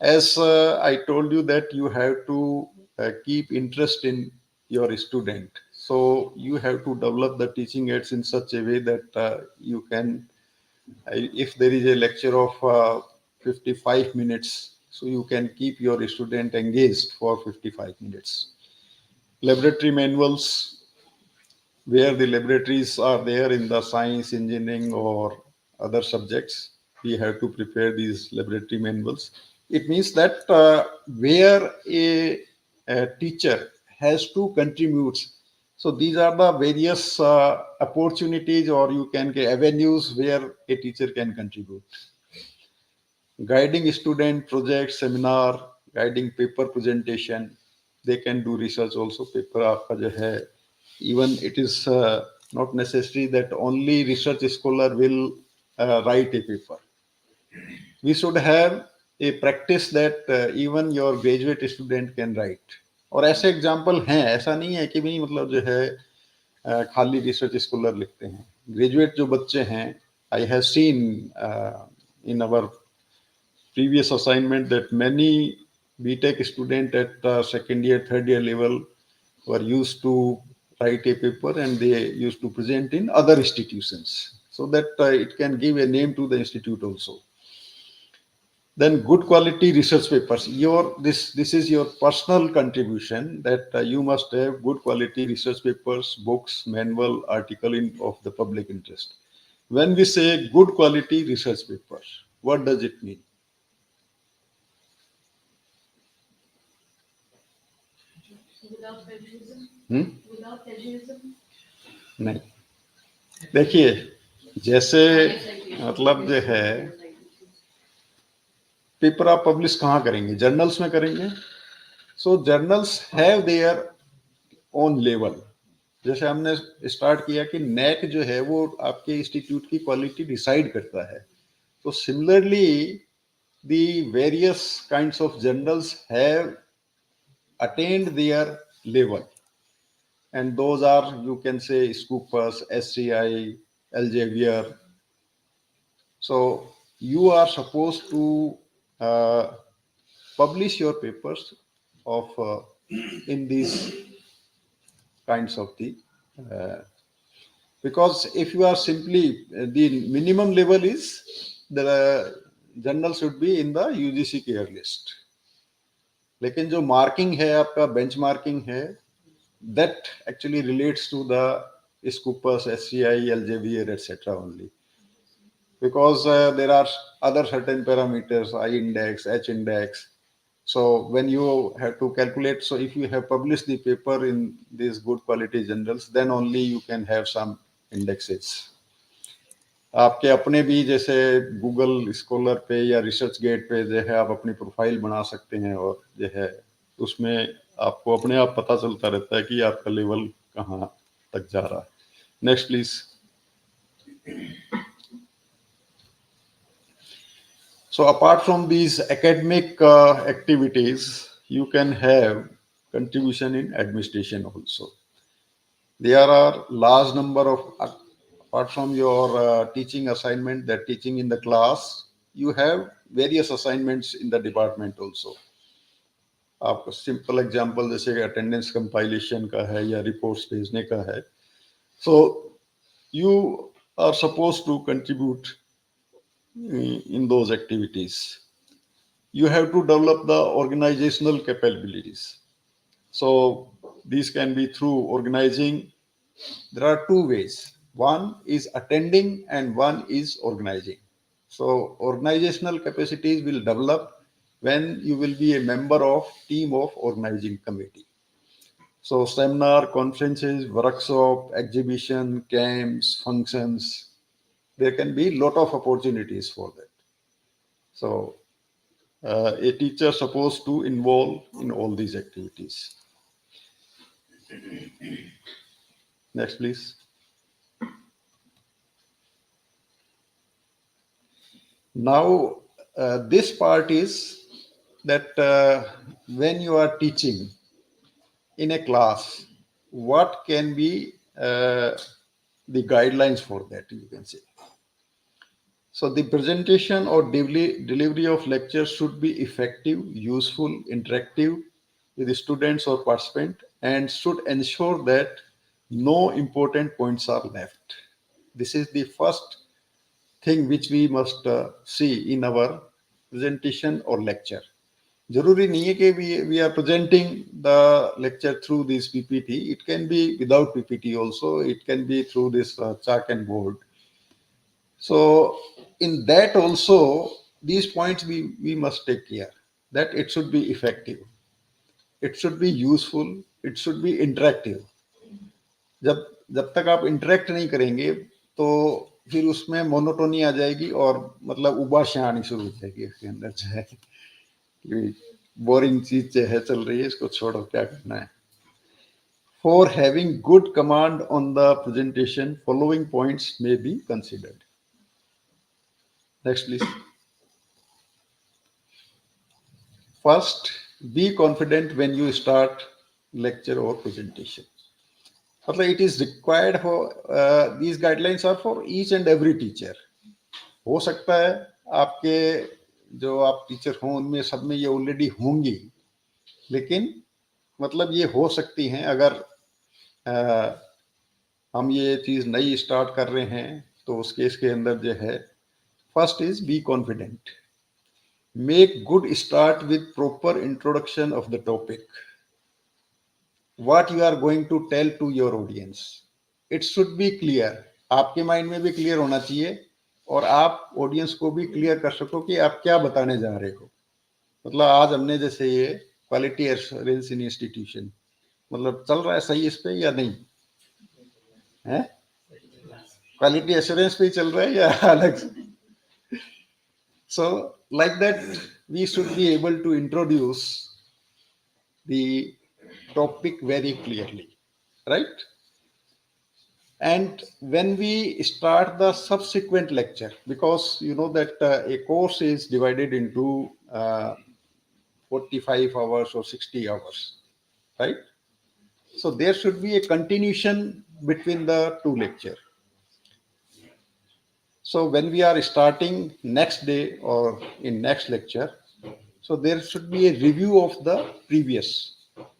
As I told you that you have to keep interest in your student. So you have to develop the teaching aids in such a way that you can, if there is a lecture of 55 minutes, so you can keep your student engaged for 55 minutes. Laboratory manuals, where the laboratories are there in the science, engineering, or other subjects, we have to prepare these laboratory manuals. It means that where a teacher has to contribute. So these are the various opportunities, or you can get avenues where a teacher can contribute. Guiding student project, seminar, guiding paper presentation. They can do research also. Paper आपका जो है, even it is not necessary that only research scholar will write a paper. We should have a practice that even your graduate student can write. और ऐसे example हैं, ऐसा नहीं है कि भी मतलब जो है खाली रिसर्च स्कॉलर लिखते हैं. ग्रेजुएट जो बच्चे हैं, I have seen in our previous assignment that many BTech student at second year, third year level were used to write a paper and they used to present in other institutions so that it can give a name to the institute also. Then good quality research papers. This is your personal contribution that you must have good quality research papers, books, manual, article of the public interest. When we say good quality research papers, what does it mean? Without plagiarism. Without plagiarism. नहीं, देखिए जैसे मतलब जो है paper आप publish कहाँ करेंगे, journals में करेंगे. So journals have their own level. जैसे हमने स्टार्ट किया कि नेक जो है वो आपके इंस्टीट्यूट की क्वालिटी डिसाइड करता है. तो similarly the various kinds of journals have attend their level. And those are, you can say, Scoopus, SCI, Elsevier. So you are supposed to publish your papers of in these kinds of the because if you are simply the minimum level is the journal should be in the UGC care list. लेकिन जो marking है आपका bench marking है, that actually relates to the Scopus, SCI, Elsevier, etc. only. Because there are other certain parameters, I index, H index. So when you have to calculate, so if you have published the paper in these good quality journals, then only you can have some indexes. आपके अपने भी जैसे Google scholar पे या research gate पे जो है आप अपनी प्रोफाइल बना सकते हैं और जो है उसमें आपको अपने आप पता चलता रहता है कि आपका लेवल कहाँ तक जा रहा है. Next please. So apart from these academic activities, you can have contribution in administration also. There are large number of, apart from your teaching assignment, that teaching in the class, you have various assignments in the department also. आपका simple example जैसे attendance compilation का है या reports भेजने का है. So you are suppose to contribute in those activities. You have to develop the organizational capabilities. So these can be through organizing. There are two ways. One is attending and one is organizing. So organizational capacities will develop when you will be a member of team of organizing committee. So seminar, conferences, workshop, exhibition, camps, functions, there can be lot of opportunities for that. So a teacher supposed to involve in all these activities. Next, please. Now, this part is that when you are teaching in a class, what can be the guidelines for that, you can say. So the presentation or delivery of lecture should be effective, useful, interactive with the students or participant, and should ensure that no important points are left. This is the first thing which we must see in our presentation or lecture. जरूरी नहीं है कि we are presenting the lecture through this PPT. It can be without PPT also. It can be through this chalk and board. So in that also, these points we must take care that it should be effective, it should be useful, it should be interactive. जब जब तक आप interact नहीं करेंगे तो फिर उसमें monotony आ जाएगी और मतलब उबाशें आनी शुरू हो जाएगी इसके अंदर जो है कि बोरिंग चीज जो है चल रही है इसको छोड़ो क्या करना है. For having good command on the presentation, following points may be considered. Next, please. First, be confident when you start lecture or presentation. मतलब it is required for these guidelines are for each and every teacher. हो सकता है आपके जो आप teacher हों उनमें सब में ये ऑलरेडी होंगी, लेकिन मतलब ये हो सकती हैं अगर हम ये चीज नई स्टार्ट कर रहे हैं तो उस केस के अंदर जो है first is be confident. Make good start with proper introduction of the topic. what you are going to tell to your audience, it should be clear. आपके माइंड में भी क्लियर होना चाहिए और आप ऑडियंस को भी क्लियर कर सको कि आप क्या बताने जा रहे हो. मतलब आज हमने जैसे ये क्वालिटी एश्योरेंस इन इंस्टीट्यूशन मतलब चल रहा है सही इस पे या नहीं है, क्वालिटी एश्योरेंस पे चल रहा है या अलग. So like that we should be able to introduce the topic very clearly, right? And when we start the subsequent lecture, because you know that a course is divided into 45 hours or 60 hours, right? So there should be a continuation between the two lecture. So when we are starting next day or in next lecture, so there should be a review of the previous,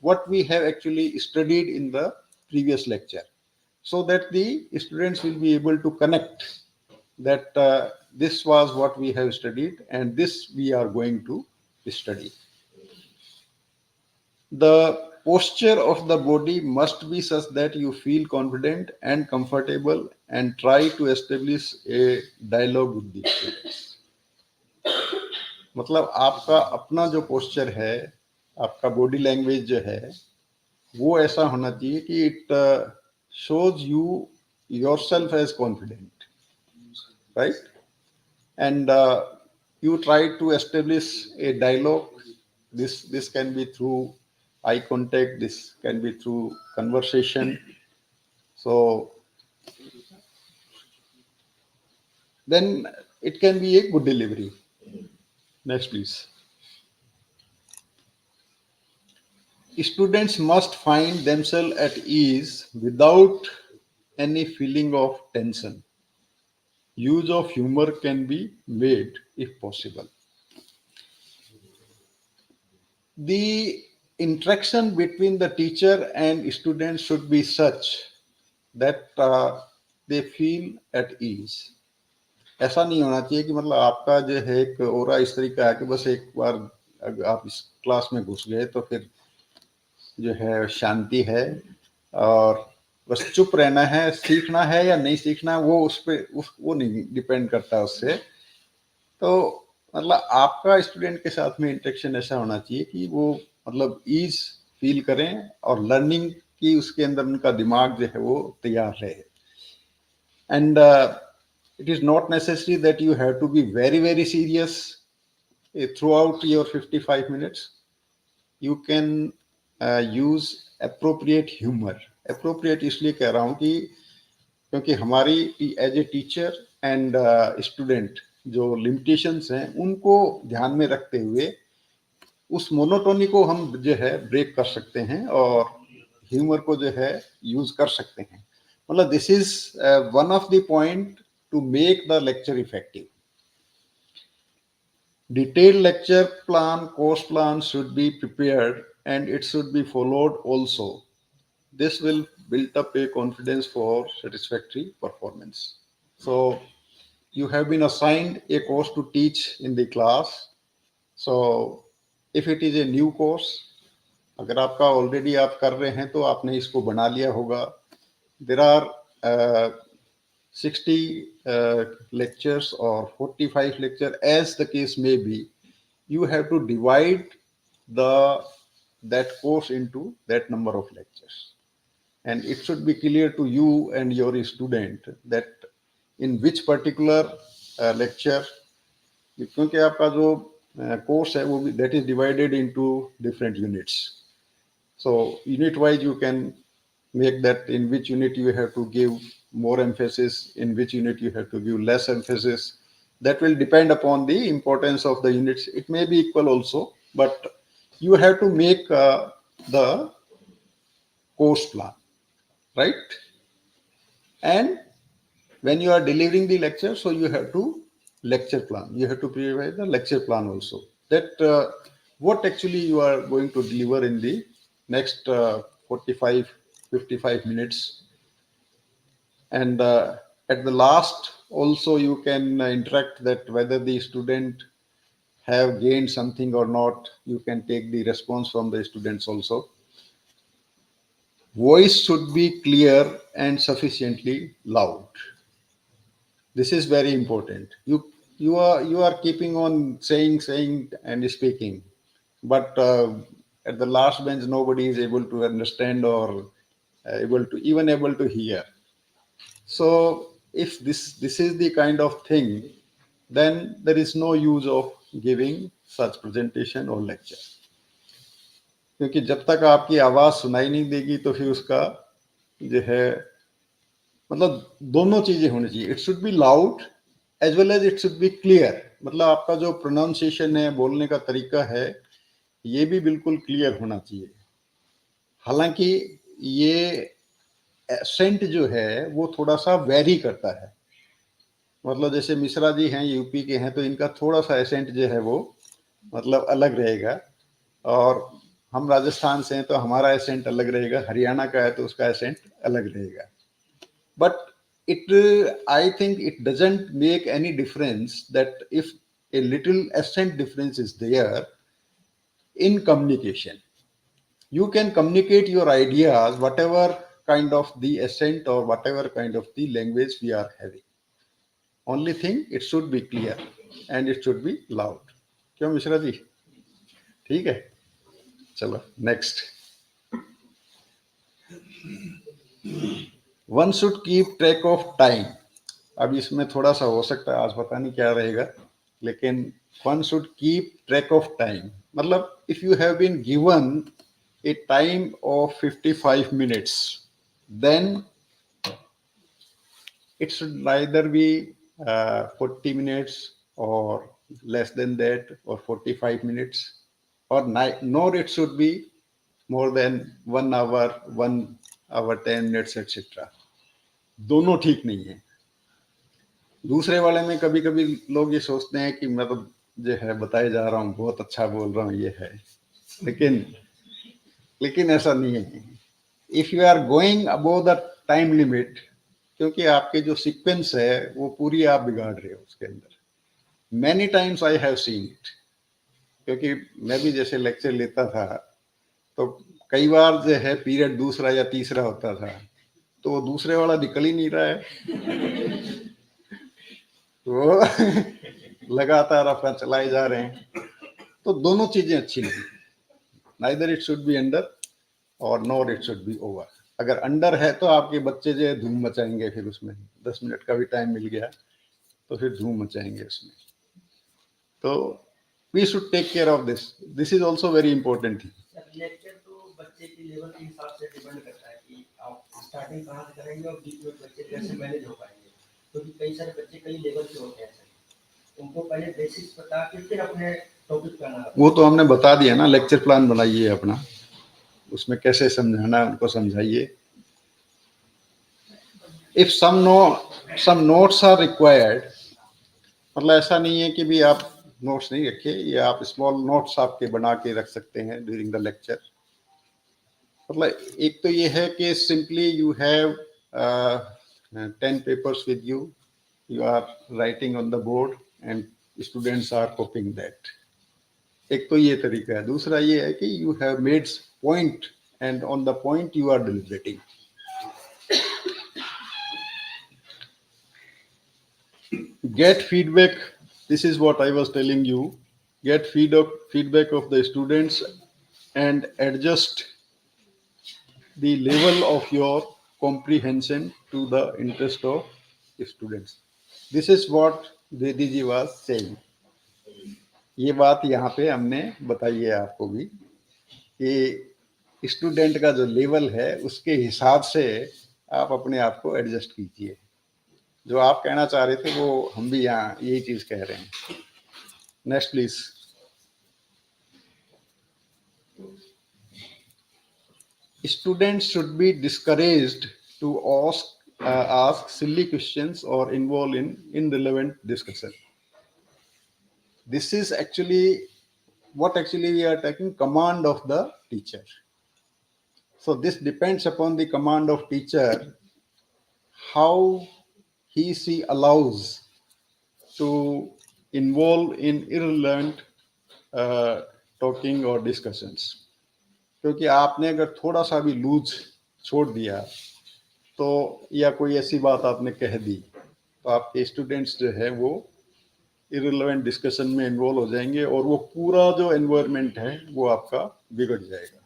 what we have actually studied in the previous lecture, so that the students will be able to connect that this was what we have studied and this we are going to study. The posture of the body must be such that you feel confident and comfortable and try to establish a dialogue with the students. मतलब आपका अपना जो posture है, आपका body language जो है वो ऐसा होना चाहिए कि it shows you yourself as confident, right? And you try to establish a dialogue. This can be through eye contact, this can be through conversation. So then it can be a good delivery. Next, please. Students must find themselves at ease without any feeling of tension. Use of humor can be made if possible. The interaction between the teacher and students should be such that they feel at ease. ऐसा नहीं होना चाहिए कि मतलब आपका जो है एक ओरा इस तरीका है कि बस एक बार अगर आप इस क्लास में घुस गए तो फिर जो है शांति है और बस चुप रहना है, सीखना है या नहीं सीखना वो उस पे वो नहीं डिपेंड करता उससे. तो मतलब आपका स्टूडेंट के साथ में इंटरेक्शन ऐसा होना चाहिए कि वो मतलब ईज फील करें और लर्निंग की उसके अंदर उनका दिमाग जो है वो तैयार रहे. And it is not necessary that you have to be very, very serious throughout your 55 minutes. You can use appropriate humor. Appropriate इसलिए कह रहा हूँ कि क्योंकि हमारी as a teacher and student जो लिमिटेशंस हैं उनको ध्यान में रखते हुए उस मोनोटोनी को हम जो है ब्रेक कर सकते हैं और ह्यूमर को जो है यूज कर सकते हैं. मतलब this is one of the point two make the lecture effective. Detailed lecture plan, course plan should be prepared and it should be followed also. This will build up a confidence for satisfactory performance. So you have been assigned a course to teach in the class. So if it is a new course, अगर आपका already आप कर रहे हैं तो आपने इसको बना लिया होगा. There are 60 lectures or 45 lecture as the case may be. You have to divide that course into that number of lectures, and it should be clear to you and your student that in which particular lecture, क्योंकि आपका जो course है वो that is divided into different units. So unit wise you can make that in which unit you have to give more emphasis, in which unit you have to give less emphasis. That will depend upon the importance of the units. It may be equal also, but you have to make the course plan, right? And when you are delivering the lecture, so you have to lecture plan. You have to provide the lecture plan also. That what actually you are going to deliver in the next 45, 55 minutes. And at the last also you can interact that whether the student have gained something or not. You can take the response from the students also. Voice should be clear and sufficiently loud. This is very important. You are keeping on saying and speaking, but at the last bench nobody is able to understand or able to hear. So if this is the kind of thing, then there is no use of giving such presentation or lecture. क्योंकि जब तक आपकी आवाज सुनाई नहीं देगी तो फिर उसका जो है मतलब दोनों चीजें होनी चाहिए. It should be loud as well as it should be clear. मतलब आपका जो प्रोनाउंसिएशन है, बोलने का तरीका है, ये भी बिल्कुल क्लियर होना चाहिए. हालांकि ये एसेंट जो है वो थोड़ा सा वेरी करता है. मतलब जैसे मिश्रा जी हैं, यूपी के हैं, तो इनका थोड़ा सा एसेंट जो है वो मतलब अलग रहेगा, और हम राजस्थान से हैं तो हमारा एसेंट अलग रहेगा, हरियाणा का है तो उसका एसेंट अलग रहेगा. But I think it doesn't make any difference that if a little accent difference is there in communication. You can communicate your ideas, whatever kind of the accent or whatever kind of the language we are having. Only thing, it should be clear and it should be loud. क्यों मिश्रा जी? ठीक है, चलो next. One should keep track of time. अब इसमें थोड़ा सा हो सकता है, आज पता नहीं क्या रहेगा, लेकिन one should keep track of time. मतलब if you have been given a time of 55 minutes, then it should neither be 40 minutes or less than that, or 45 minutes, or nor it should be more than 1 hour, 1 hour 10 minutes, etc. दोनों ठीक नहीं है. दूसरे वाले में कभी कभी लोग ये सोचते हैं कि मैं तो जो है बताए जा रहा हूँ, बहुत अच्छा बोल रहा हूँ, ये है, लेकिन ऐसा नहीं है. If you are going above the time limit, क्योंकि आपके जो सीक्वेंस है वो पूरी आप बिगाड़ रहे हो उसके अंदर. Many times I have seen it, क्योंकि मैं भी जैसे लेक्चर लेता था तो कई बार जो है पीरियड दूसरा या तीसरा होता था, तो वो दूसरे वाला निकल ही नहीं रहा है, तो लगातार अपना चलाए जा रहे हैं. तो दोनों चीजें अच्छी नहीं. Neither it should be under और nor it should be over. अगर अंडर है तो आपके बच्चे जो है धूम मचाएंगे, फिर उसमें 10 मिनट का भी टाइम मिल गया तो फिर धूम मचाएंगे उसमें. तो we should take care of this. This is also very important thing. Lecture तो बच्चे की लेवल के हिसाब से डिपेंड करता है कि आप स्टार्टिंग कहाँ से करेंगे और बीच में बच्चे कैसे मैनेज हो पाएंगे, क्योंकि कई सारे बच्चे कई लेवल के होते हैं. उनको पहले बेसिक्स बता के फिर अपने टॉपिक पे आना। वो तो हमने बता दिया ना, लेक्चर प्लान बनाइए अपना, उसमें कैसे समझाना है उनको समझाइए. If some notes are required, मतलब ऐसा नहीं है कि भी आप नोट्स नहीं रखे, ये आप स्मॉल नोट्स आपके बना के रख सकते हैं ड्यूरिंग द लेक्चर. मतलब एक तो ये है कि simply you have 10 papers with you, you are writing on the board and students are copying that. एक तो ये तरीका है. दूसरा ये है कि you have made point and on the point you are deliberating. Get feedback. This is what I was telling you. Get feedback of the students and adjust the level of your comprehension to the interest of students. This is what Dedi ji was saying. ये बात यहाँ पे हमने बताई है आपको भी कि स्टूडेंट का जो लेवल है उसके हिसाब से आप अपने आप को एडजस्ट कीजिए. जो आप कहना चाह रहे थे वो हम भी यहाँ यही चीज कह रहे हैं. Next please. Students should be discouraged to ask silly questions or involve in irrelevant discussion. This is actually what we are taking command of the teacher. So this depends upon the command of teacher, how she allows to involve in irrelevant talking or discussions. क्योंकि आपने अगर थोड़ा सा भी loose छोड़ दिया तो या कोई ऐसी बात आपने कह दी तो आपके स्टूडेंट्स जो है वो इररिलेवेंट डिस्कशन में इन्वॉल्व हो जाएंगे और वो पूरा जो एनवायरनमेंट है वो आपका बिगड़ जाएगा.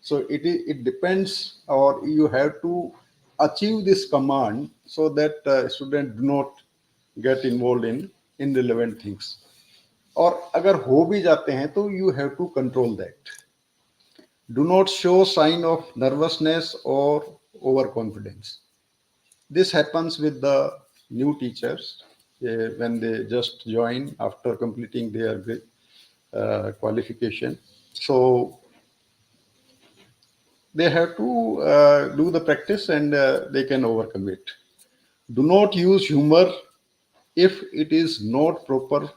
सो इट डिपेंड्स और you have to achieve this command so that student do not get involve in irrelevant things. और अगर हो भी जाते हैं तो you have to control that. Do not show sign of nervousness or overconfidence. This happens with the new teachers when they just join after completing their qualification. So they have to do the practice and they can overcome it. Do not use humor if it is not proper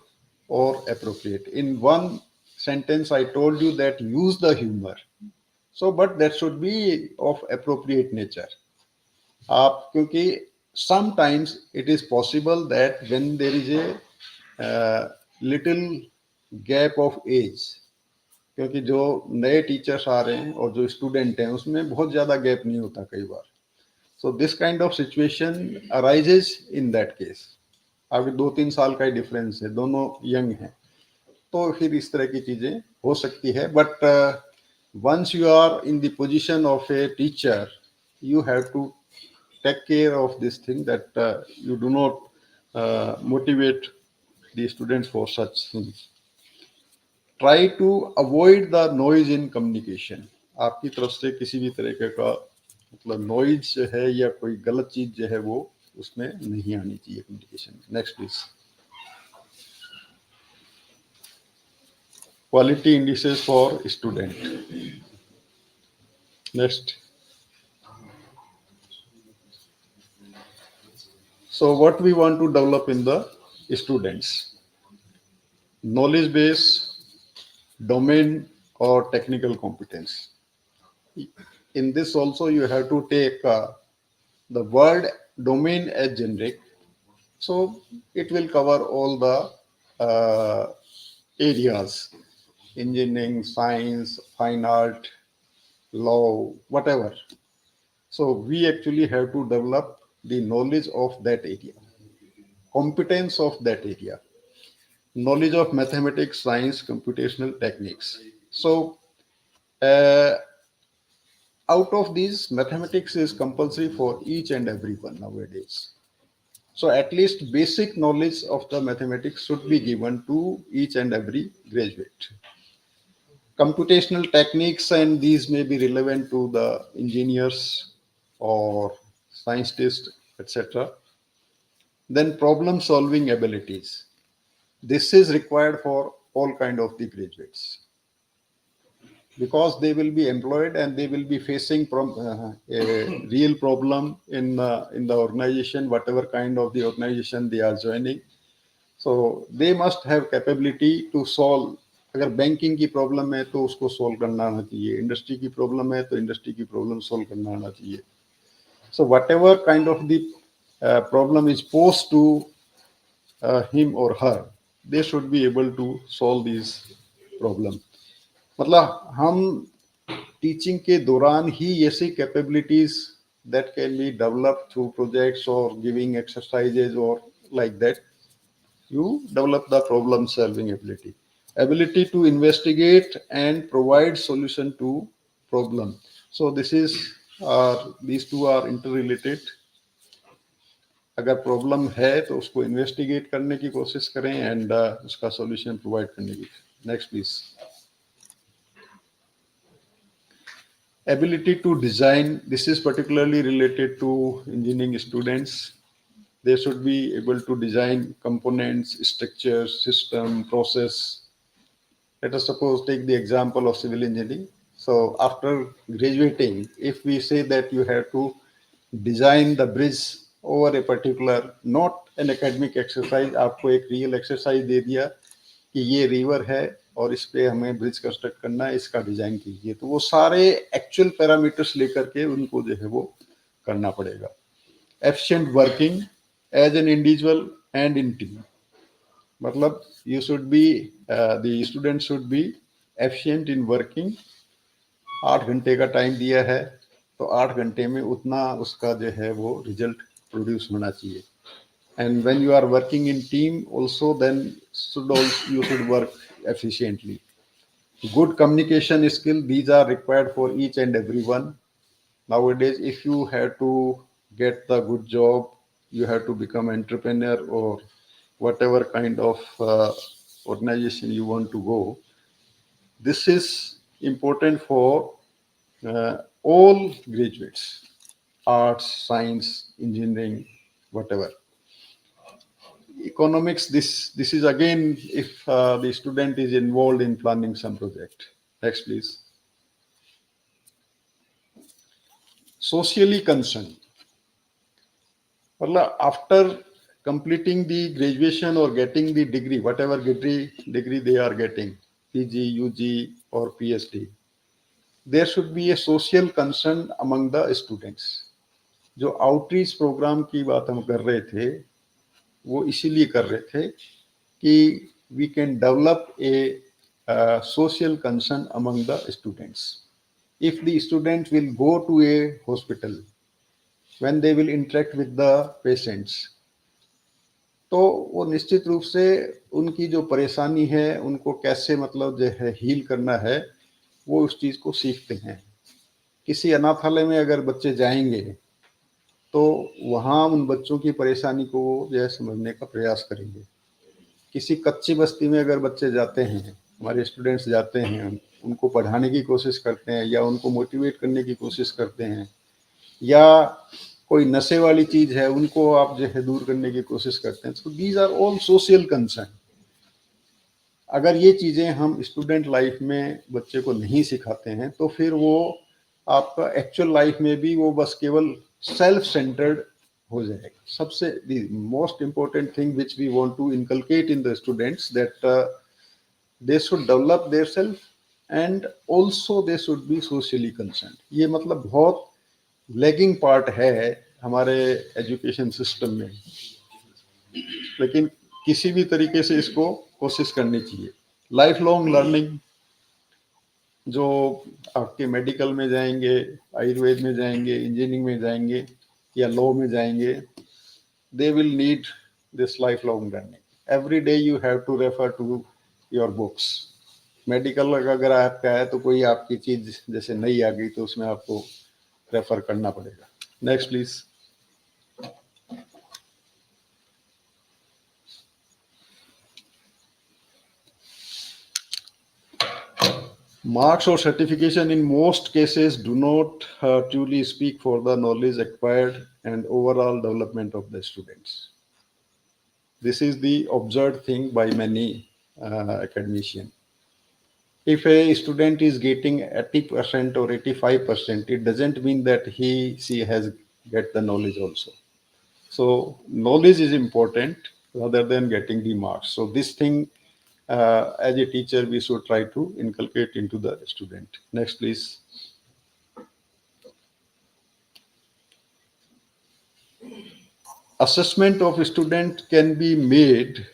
or appropriate. In one sentence, I told you that use the humor. So, but that should be of appropriate nature. क्योंकि sometimes it is possible that when there is a little gap of age, क्योंकि जो नए teachers आ रहे हैं और जो student हैं उसमें बहुत ज़्यादा गैप नहीं होता कई बार. So this kind of situation arises in that case. अभी 2-3 साल का ही डिफरेंस है, दोनों यंग हैं, तो फिर इस तरह की चीज़ें हो सकती है. But once you are in the position of a teacher, you have to take care of this thing that you do not motivate the students for such things. Try to avoid the noise in communication. आपकी तरफ से किसी भी तरीके का मतलब noise है या कोई गलत चीज जो है वो उसमें नहीं आनी चाहिए कम्युनिकेशन में. Next please. Quality indices for student. Next. So what we want to develop in the students? Knowledge base, domain or technical competence. In this also you have to take the word domain as generic. So it will cover all the areas. Engineering, science, fine art, law, whatever. So we actually have to develop the knowledge of that area, competence of that area, knowledge of mathematics, science, computational techniques. So out of these, mathematics is compulsory for each and everyone nowadays. So at least basic knowledge of the mathematics should be given to each and every graduate. Computational techniques and these may be relevant to the engineers or scientists, etc. Then problem solving abilities. This is required for all kind of the graduates, because they will be employed and they will be facing a real problem in the organization, whatever kind of the organization they are joining. So they must have capability to solve. अगर banking की problem है तो उसको solve करना आना चाहिए, industry की problem है तो इंडस्ट्री की प्रॉब्लम सॉल्व करना आना चाहिए. So whatever kind of the problem is posed to him or her, they should be able to solve these problem. मतलब हम टीचिंग के दौरान ही ऐसी capabilities that can be developed through projects or giving exercises or like that, you develop the problem solving ability to investigate and provide solution to problem. So this is these two are interrelated. अगर problem है तो उसको investigate करने की कोशिश करें and उसका solution provide करने की. Next please. Ability to design, this is particularly related to engineering students. They should be able to design components, structures, system, process. Let us suppose take the example of civil engineering. So after graduating, if we say that you have to design the bridge over a particular, not an academic exercise, आपको एक real exercise दे दिया कि ये river है और इस पे हमें ब्रिज कंस्ट्रक्ट करना है, इसका डिजाइन कीजिए, तो वो सारे एक्चुअल पैरामीटर्स लेकर के उनको जो है वो करना पड़ेगा. Efficient working as an individual and in team, मतलब you should be the student should be efficient in working. 8 घंटे का टाइम दिया है तो 8 घंटे में उतना उसका जो है वो रिजल्ट प्रोड्यूस होना चाहिए. And when you are working in team also, then you should work efficiently. Good communication skill, these are required for each and everyone. Nowadays, if you have to get the good job, you have to become entrepreneur or whatever kind of organization you want to go. This is important for all graduates, arts, science, engineering, whatever. Economics, this is again if the student is involved in planning some project. Next please. Socially concerned, मतलब after completing the graduation or getting the degree, whatever degree they are getting, PG, UG or PhD, there should be a social concern among the students. जो outreach programme की बात हम कर रहे थे वो इसीलिए कर रहे थे कि we can develop a social concern among the students. If the students will go to a hospital, when they will interact with the patients, तो वो निश्चित रूप से उनकी जो परेशानी है उनको कैसे मतलब जो है हील करना है वो उस चीज़ को सीखते हैं. किसी अनाथालय में अगर बच्चे जाएंगे तो वहाँ उन बच्चों की परेशानी को जो है समझने का प्रयास करेंगे. किसी कच्ची बस्ती में अगर बच्चे जाते हैं, हमारे स्टूडेंट्स जाते हैं, उनको पढ़ाने की कोशिश करते हैं या उनको मोटिवेट करने की कोशिश करते हैं, या कोई नशे वाली चीज़ है उनको आप जो है दूर करने की कोशिश करते हैं. So these are all social concern. अगर ये चीज़ें हम स्टूडेंट लाइफ में बच्चे को नहीं सिखाते हैं तो फिर वो आपका एक्चुअल लाइफ में भी वो बस केवल सेल्फ सेंटर्ड हो जाएगा. सबसे most important thing which we want to inculcate in the students that they should develop their self and also they should be socially concern. ये मतलब बहुत लैगिंग पार्ट है हमारे एजुकेशन सिस्टम में, लेकिन किसी भी तरीके से इसको कोशिश करनी चाहिए. लाइफ लॉन्ग लर्निंग, जो आपके मेडिकल में जाएंगे, आयुर्वेद में जाएंगे, इंजीनियरिंग में जाएंगे या लॉ में जाएंगे, they will need this lifelong learning. Every day you have to refer to your books. Medical अगर आपका है तो कोई आपकी चीज जैसे नई आ गई तो उसमें आपको रेफर करना पड़ेगा. Next please. Marks or certification in most cases do not truly speak for the knowledge acquired and overall development of the students. This is the observed thing by many academicians. If a student is getting 80% or 85%, it doesn't mean that she has get the knowledge also. So knowledge is important rather than getting the marks. So this thing, as a teacher, we should try to inculcate into the student. Next, please. Assessment of student can be made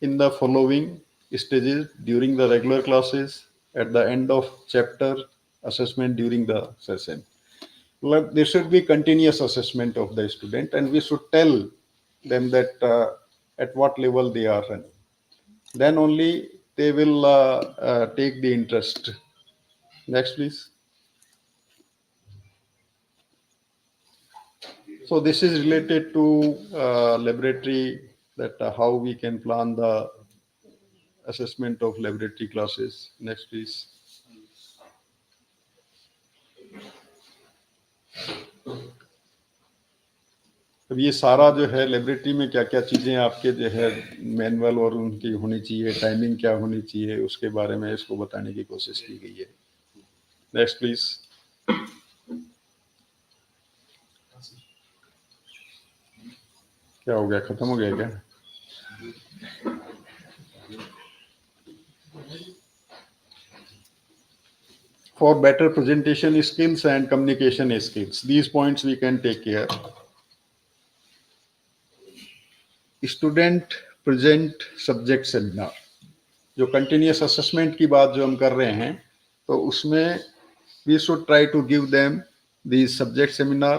in the following stages: during the regular classes, at the end of chapter, assessment during the session. Well, there should be continuous assessment of the student, and we should tell them that at what level they are running. Then only they will take the interest. Next, please. So this is related to laboratory, that how we can plan the assessment of laboratory classes. Next, please. अब ये सारा जो है laboratory में क्या क्या चीज़ें आपके जो है मैनुअल और उनकी होनी चाहिए, टाइमिंग क्या होनी चाहिए, उसके बारे में इसको बताने की कोशिश की गई है. Next please. क्या हो गया, खत्म हो गया क्या? For better presentation skills and communication skills, these points we can take care. Student present subject seminar, जो कंटिन्यूस असेसमेंट की बात जो हम कर रहे हैं, तो उसमें we should try to give them the subject seminar,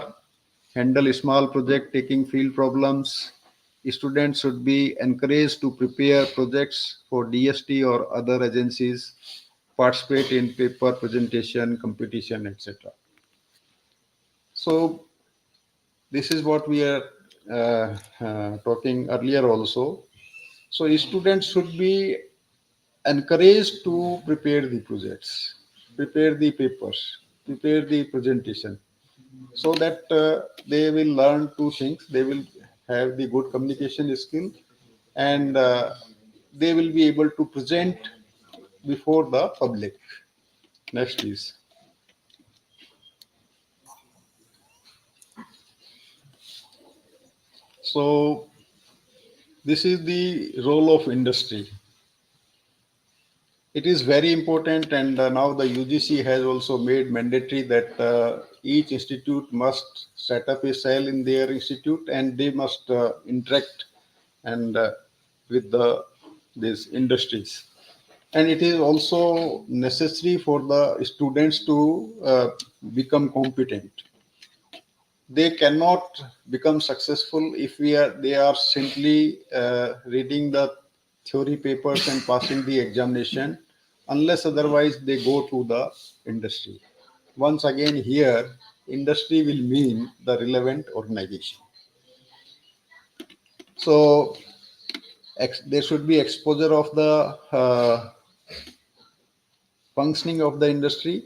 handle small project taking field problems. Students should be encouraged to prepare projects for DST or other agencies, participate in paper presentation, competition, etc. So this is what we are talking earlier also. So students should be encouraged to prepare the projects, prepare the papers, prepare the presentation, so that they will learn two things. They will have the good communication skill, and they will be able to present before the public. Next, please. So this is the role of industry. It is very important, and now the UGC has also made mandatory that each institute must set up a cell in their institute, and they must interact and with these industries. And it is also necessary for the students to become competent. They cannot become successful if they are simply reading the theory papers and passing the examination, unless otherwise they go to the industry. Once again, here industry will mean the relevant organization. So there should be exposure of the functioning of the industry,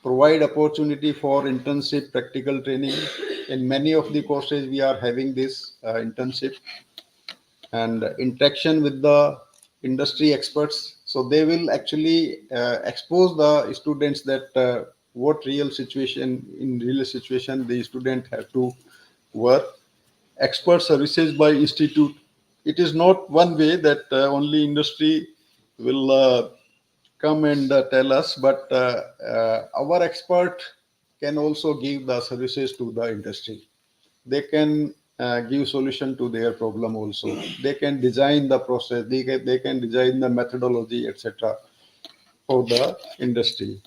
provide opportunity for internship, practical training. In many of the courses we are having this internship, and interaction with the industry experts. So they will actually expose the students that what real situation the student have to work. Expert services by institute. It is not one way that only industry will come and tell us, but our expert can also give the services to the industry. They can give solution to their problem also. They can design the process, they can design the methodology, etc. for the industry.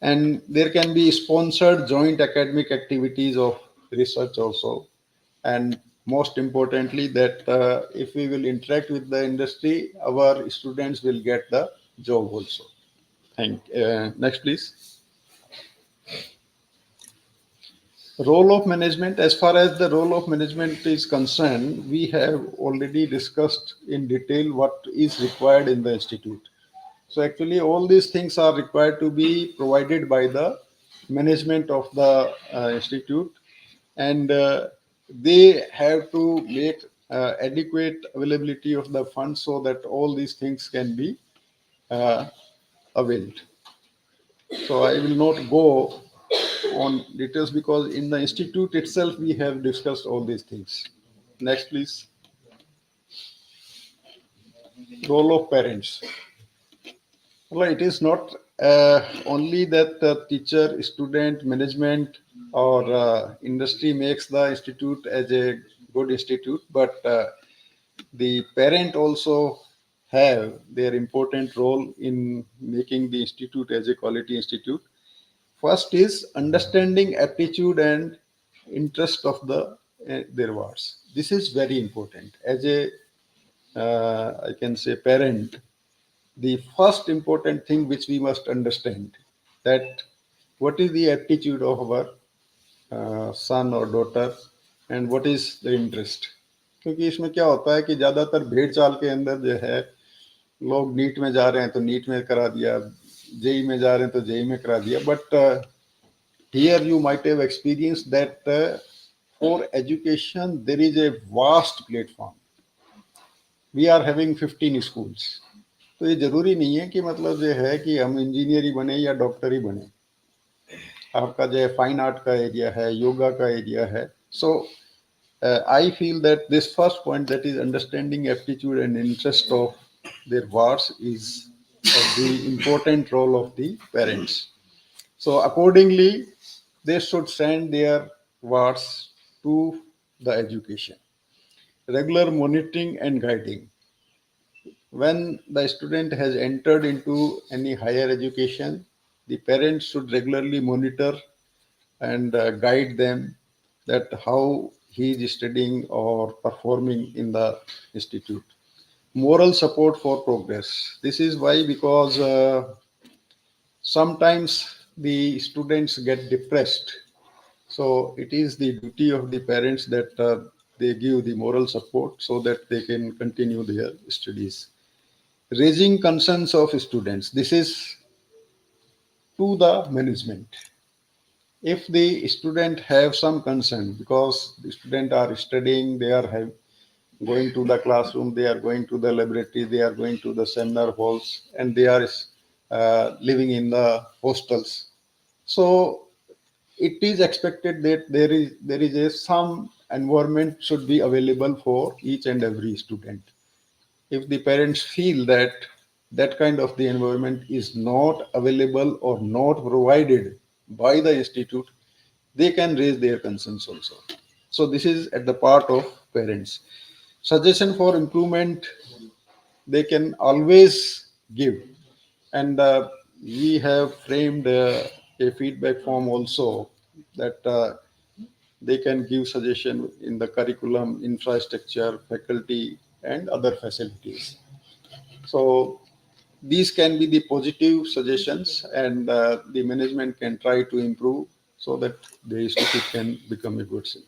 And there can be sponsored joint academic activities of research also. And most importantly, that if we will interact with the industry, our students will get the job also. Next, please. Role of management. As far as the role of management is concerned, we have already discussed in detail what is required in the institute. So actually all these things are required to be provided by the management of the institute, and they have to make adequate availability of the funds so that all these things can be availed. So I will not go on details because in the institute itself we have discussed all these things. Next, please. Role of parents. Well, it is not only that the teacher, student, management, or industry makes the institute as a good institute, but the parent also have their important role in making the institute as a quality institute. First is understanding aptitude and interest of their wards. This is very important. As a I can say parent, the first important thing which we must understand that what is the aptitude of our son or daughter and what is the interest. क्योंकि इसमें क्या होता है कि ज्यादातर भेड़ चाल के अंदर जो है लोग नीट में जा रहे हैं तो नीट में करा दिया, जेई में जा रहे हैं तो जेई में करा दिया, but here you might have experienced that for education there is a vast platform. We are having 15 schools. तो ये जरूरी नहीं है कि मतलब जो है कि हम इंजीनियर ही बने या डॉक्टर ही बने. आपका जो है फाइन आर्ट का एरिया है, योगा का एरिया है. सो I feel that this first point, that is understanding aptitude and interest of their wards, is the important role of the parents. So accordingly, they should send their wards to the education. Regular monitoring and guiding. When the student has entered into any higher education, the parents should regularly monitor and guide them that how he is studying or performing in the institute. Moral support for progress. This is why, because sometimes the students get depressed. So it is the duty of the parents that they give the moral support so that they can continue their studies. Raising concerns of students. This is to the management. If the student have some concern because the student are studying, they are going to the classroom, they are going to the laboratory, they are going to the seminar halls, and they are living in the hostels. So it is expected that there is some environment should be available for each and every student. If the parents feel that that kind of the environment is not available or not provided by the institute, they can raise their concerns also. So this is at the part of parents. Suggestion for improvement, they can always give. And we have framed a feedback form also that they can give suggestion in the curriculum, infrastructure, faculty, and other facilities. So these can be the positive suggestions, and the management can try to improve so that the institute can become a good city.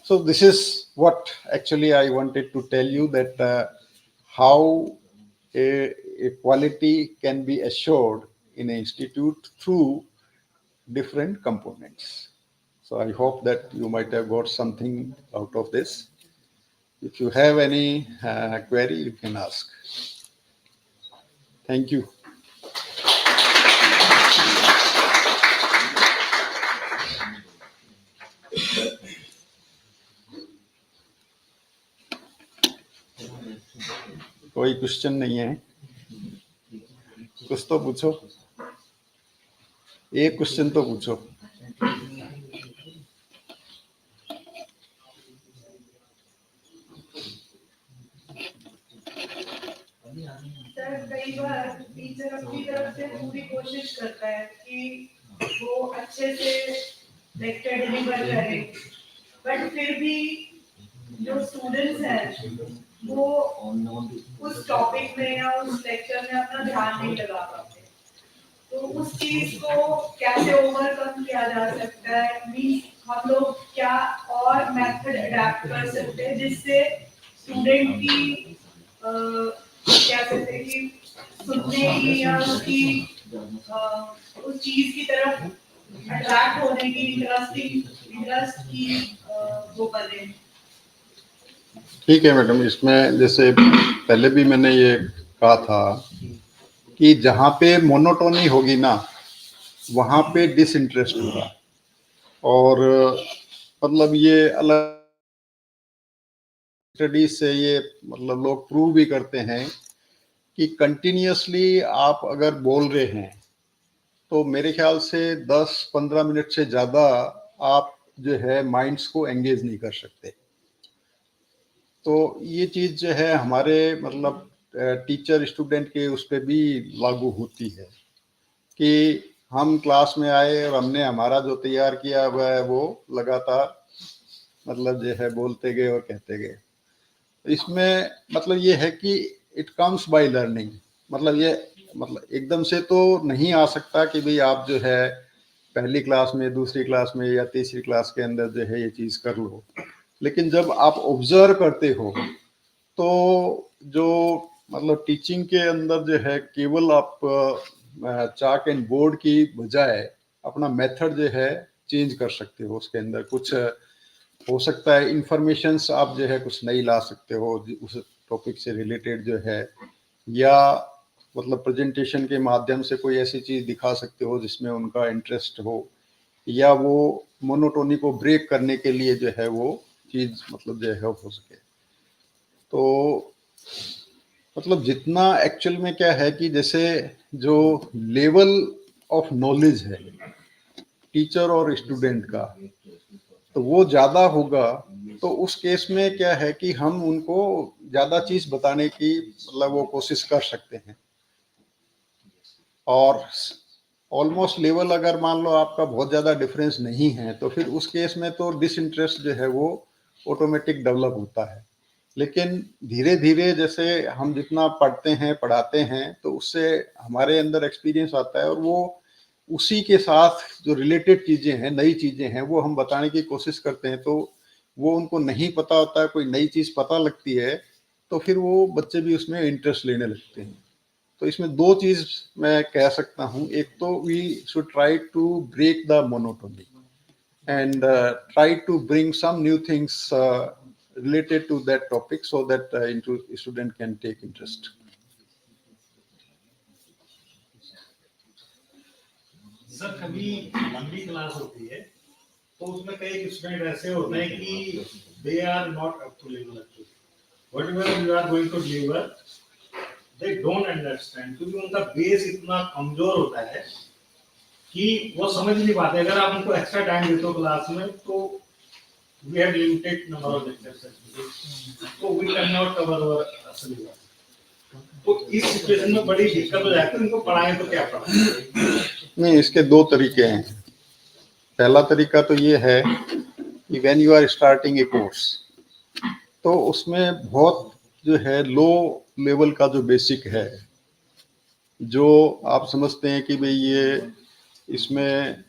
So this is what actually I wanted to tell you, that how a quality can be assured in an institute through different components. So I hope that you might have got something out of this. If you have any query, you can ask. Thank you. कोई question नहीं है? कुछ तो पूछो, एक question तो पूछो. Sir कई बार टीचर अपनी तरफ से पूरी कोशिश करता है कि वो अच्छे से लेक्चर डिलीवर करे, बट फिर भी जो स्टूडेंट्स हैं वो उस टॉपिक में या उस लेक्चर में अपना ध्यान नहीं लगा पाते. तो उस चीज को कैसे ओवरकम किया जा सकता है? मींस हम लोग क्या और मेथड अडैप्ट कर सकते हैं जिससे स्टूडेंट की क्या कहते हैं कि सुनने की या उसकी उस चीज की तरफ अट्रैक्ट होने की इंटरेस्ट की वो करें. ठीक है मैडम, इसमें जैसे पहले भी मैंने ये कहा था कि जहाँ पे मोनोटोनी होगी ना, वहाँ पे डिसइंटरेस्ट होगा। और मतलब ये अलग स्टडीज से ये मतलब लोग प्रूव भी करते हैं कि कंटिन्यूअसली आप अगर बोल रहे हैं तो मेरे ख्याल से 10-15 मिनट से ज़्यादा आप जो है माइंड्स को एंगेज नहीं कर सकते। तो ये चीज़ जो है हमारे मतलब टीचर स्टूडेंट के उस पर भी लागू होती है कि हम क्लास में आए और हमने हमारा जो तैयार किया हुआ है वो लगातार मतलब जो है बोलते गए और कहते गए। इसमें मतलब ये है कि इट कम्स बाय लर्निंग, मतलब ये मतलब एकदम से तो नहीं आ सकता कि भाई आप जो है पहली क्लास में, दूसरी क्लास में या तीसरी क्लास के अंदर जो है ये चीज़ कर लो। लेकिन जब आप ऑब्जर्व करते हो तो जो मतलब टीचिंग के अंदर जो है केवल आप चाक एंड बोर्ड की बजाय अपना मेथड जो है चेंज कर सकते हो। उसके अंदर कुछ हो सकता है इंफॉर्मेशंस आप जो है कुछ नई ला सकते हो उस टॉपिक से रिलेटेड जो है, या मतलब प्रेजेंटेशन के माध्यम से कोई ऐसी चीज़ दिखा सकते हो जिसमें उनका इंटरेस्ट हो, या वो मोनोटोनी को ब्रेक करने के लिए जो है वो चीज़ मतलब जो है हो सके। तो मतलब जितना एक्चुअल में क्या है कि जैसे जो लेवल ऑफ नॉलेज है टीचर और स्टूडेंट का, तो वो ज़्यादा होगा। तो उस केस में क्या है कि हम उनको ज़्यादा चीज़ बताने की मतलब वो कोशिश कर सकते हैं। और ऑलमोस्ट लेवल अगर मान लो आपका बहुत ज़्यादा डिफरेंस नहीं है तो फिर उस केस में तो डिसइंटरेस्ट जो है वो ऑटोमेटिक डेवलप होता है। लेकिन धीरे धीरे जैसे हम जितना पढ़ते हैं पढ़ाते हैं तो उससे हमारे अंदर एक्सपीरियंस आता है और वो उसी के साथ जो रिलेटेड चीज़ें हैं, नई चीज़ें हैं, वो हम बताने की कोशिश करते हैं। तो वो उनको नहीं पता होता है, कोई नई चीज़ पता लगती है तो फिर वो बच्चे भी उसमें इंटरेस्ट लेने लगते हैं। तो इसमें दो चीज़ मैं कह सकता हूँ। एक तो we should try to break the monotony and try to bring some new things related to that topic so that student can take interest. Sir कभी लंबी क्लास होती है तो उसमें कई स्टूडेंट ऐसे होते हैं कि they are not up to level actually whatever you are going to deliver they don't understand, क्योंकि उनका बेस इतना कमजोर होता है कि वो समझ नहीं पाते। अगर आप उनको एक्स्ट्रा टाइम देते हो क्लास में तो we have limited number of lectures, तो we can not cover our syllabus. तो इस सिचुएशन में बड़ी दिक्कत हो जाती है, उनको पढ़ाएं तो क्या पढ़ाएं? नहीं, इसके दो तरीके हैं। पहला तरीका तो ये है कि when you are starting a course तो उसमें बहुत जो है लो लेवल का जो बेसिक है, जो आप समझते हैं कि भाई ये इसमें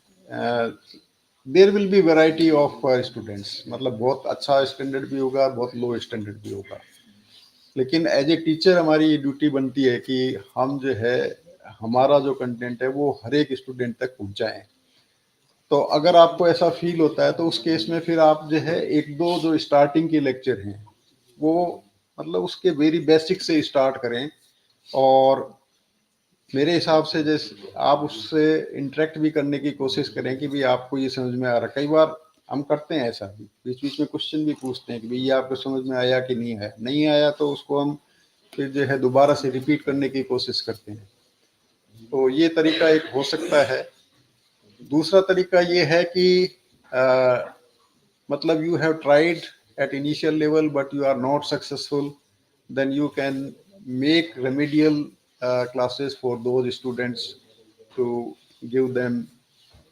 there will be variety of students, मतलब बहुत अच्छा स्टैंडर्ड भी होगा, बहुत लो स्टैंडर्ड भी होगा। लेकिन एज ए टीचर हमारी ये ड्यूटी बनती है कि हम जो है हमारा जो कंटेंट है वो हर एक स्टूडेंट तक पहुंचाएं। तो अगर आपको ऐसा फील होता है तो उस केस में फिर आप जो है एक दो जो स्टार्टिंग के लेक्चर हैं वो मतलब उसके वेरी बेसिक से स्टार्ट करें। और मेरे हिसाब से जैसे आप उससे इंटरेक्ट भी करने की कोशिश करें कि भाई आपको ये समझ में आ रहा है। कई बार हम करते हैं ऐसा भी, बीच बीच में क्वेश्चन भी पूछते हैं कि भाई ये आपको समझ में आया कि नहीं आया। नहीं आया तो उसको हम फिर जो है दोबारा से रिपीट करने की कोशिश करते हैं। तो ये तरीका एक हो सकता है। दूसरा तरीका ये है कि मतलब you have tried at initial level but you are not successful, then you can make remedial classes for those students to give them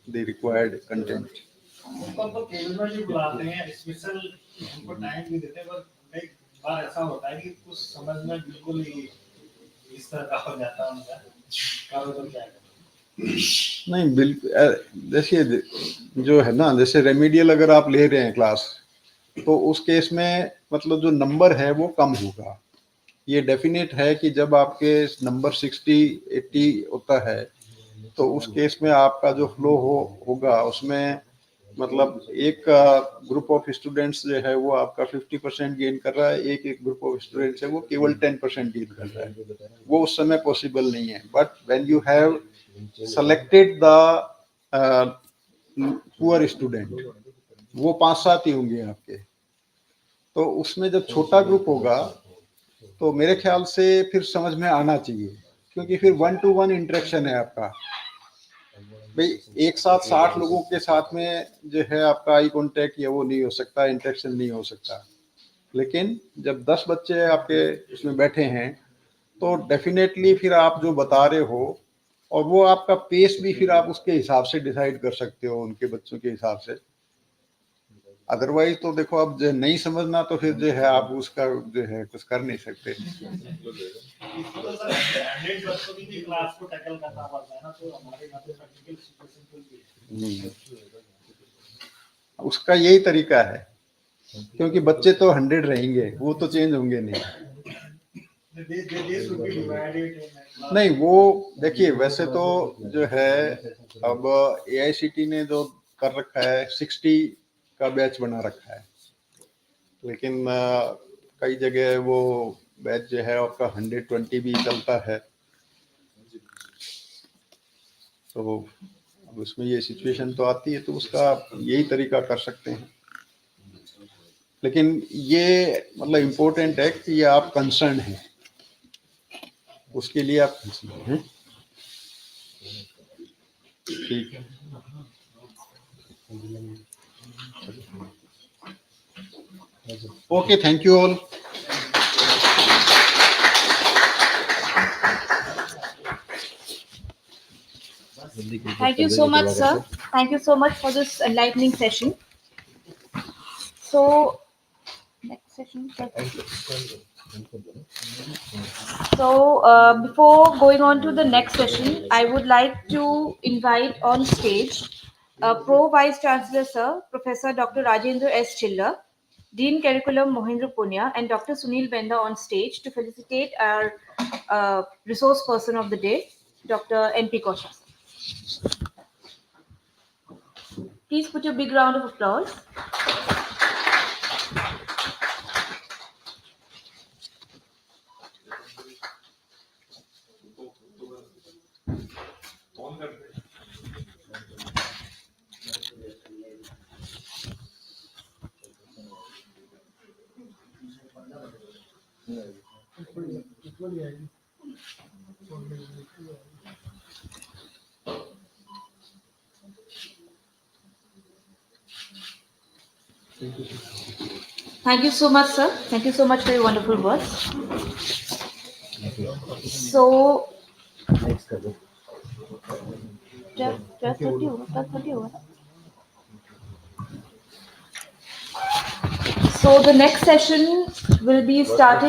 the required content. उनको तो केवल में भी बुलाते हैं, स्पेशल उनको टाइम भी देते हैं, पर कई बार ऐसा होता है कि कुछ समझ में बिल्कुल ही इस तरह का हो जाता है उनका, करो तो क्या करें। नहीं बिल्कुल, देखिए जो है ना, जैसे रेमेडियल अगर आप ले रहे हैं क्लास तो उस केस में मतलब जो नंबर है वो कम होगा। ये डेफिनेट है कि जब आपके नंबर 60-80 होता है तो उस केस में आपका जो फ्लो होगा उसमें मतलब एक ग्रुप ऑफ स्टूडेंट्स जो है वो आपका 50% गेन कर रहा है, एक ग्रुप ऑफ स्टूडेंट्स है वो केवल 10% गेन कर रहा है, वो उस समय पॉसिबल नहीं है. But when you have selected the poor student, वो 5-7 ही होंगे आपके, तो उसमें जब छोटा ग्रुप होगा तो मेरे ख्याल से फिर समझ में आना चाहिए, क्योंकि फिर 1-to-1 इंटरेक्शन है आपका. भाई एक साथ 60 लोगों के साथ में जो है आपका आई कांटेक्ट या वो नहीं हो सकता, इंटरेक्शन नहीं हो सकता. लेकिन जब 10 बच्चे आपके उसमें बैठे हैं तो डेफिनेटली फिर आप जो बता रहे हो, और वो आपका पेस भी फिर आप उसके हिसाब से डिसाइड कर सकते हो, उनके बच्चों के हिसाब से. अदरवाइज तो देखो, अब जो नहीं समझना तो फिर जो है आप उसका जो है कुछ कर नहीं सकते. इसको तो सर 100 बच्चों की क्लास को टैकल करना पड़ता है ना, तो हमारे यहाँ पे प्रैक्टिकल सिचुएशन भी उसका यही तरीका है, क्योंकि बच्चे तो 100 रहेंगे, वो तो चेंज होंगे नहीं. they should be divided in class. नहीं, वो देखिए वैसे तो जो है अब AICT ने जो कर रखा है 60 का बैच बना रखा है, लेकिन कई जगह वो बैच जो है आपका 120 भी चलता है. तो अब उसमें ये सिचुएशन तो आती है, तो उसका यही तरीका कर सकते हैं. लेकिन ये मतलब इम्पोर्टेंट है कि ये आप कंसर्न हैं, उसके लिए आप कंसर्न हैं. ठीक है. Okay, thank you all. Thank you so much, sir. Thank you so much for this enlightening session. So, next session. Sir. So, before going on to the next session, I would like to invite on stage Pro Vice Chancellor, Sir, Professor Dr. Rajendra S. Chilla, Dean Curriculum Mohindra Punya, and Dr. Sunil Benda on stage to felicitate our resource person of the day, Dr. N.P. Kosha. Please put your big round of applause. Thank you so much, sir. Thank you so much for your wonderful words. So, 12:30 होगा. So the next session will be starting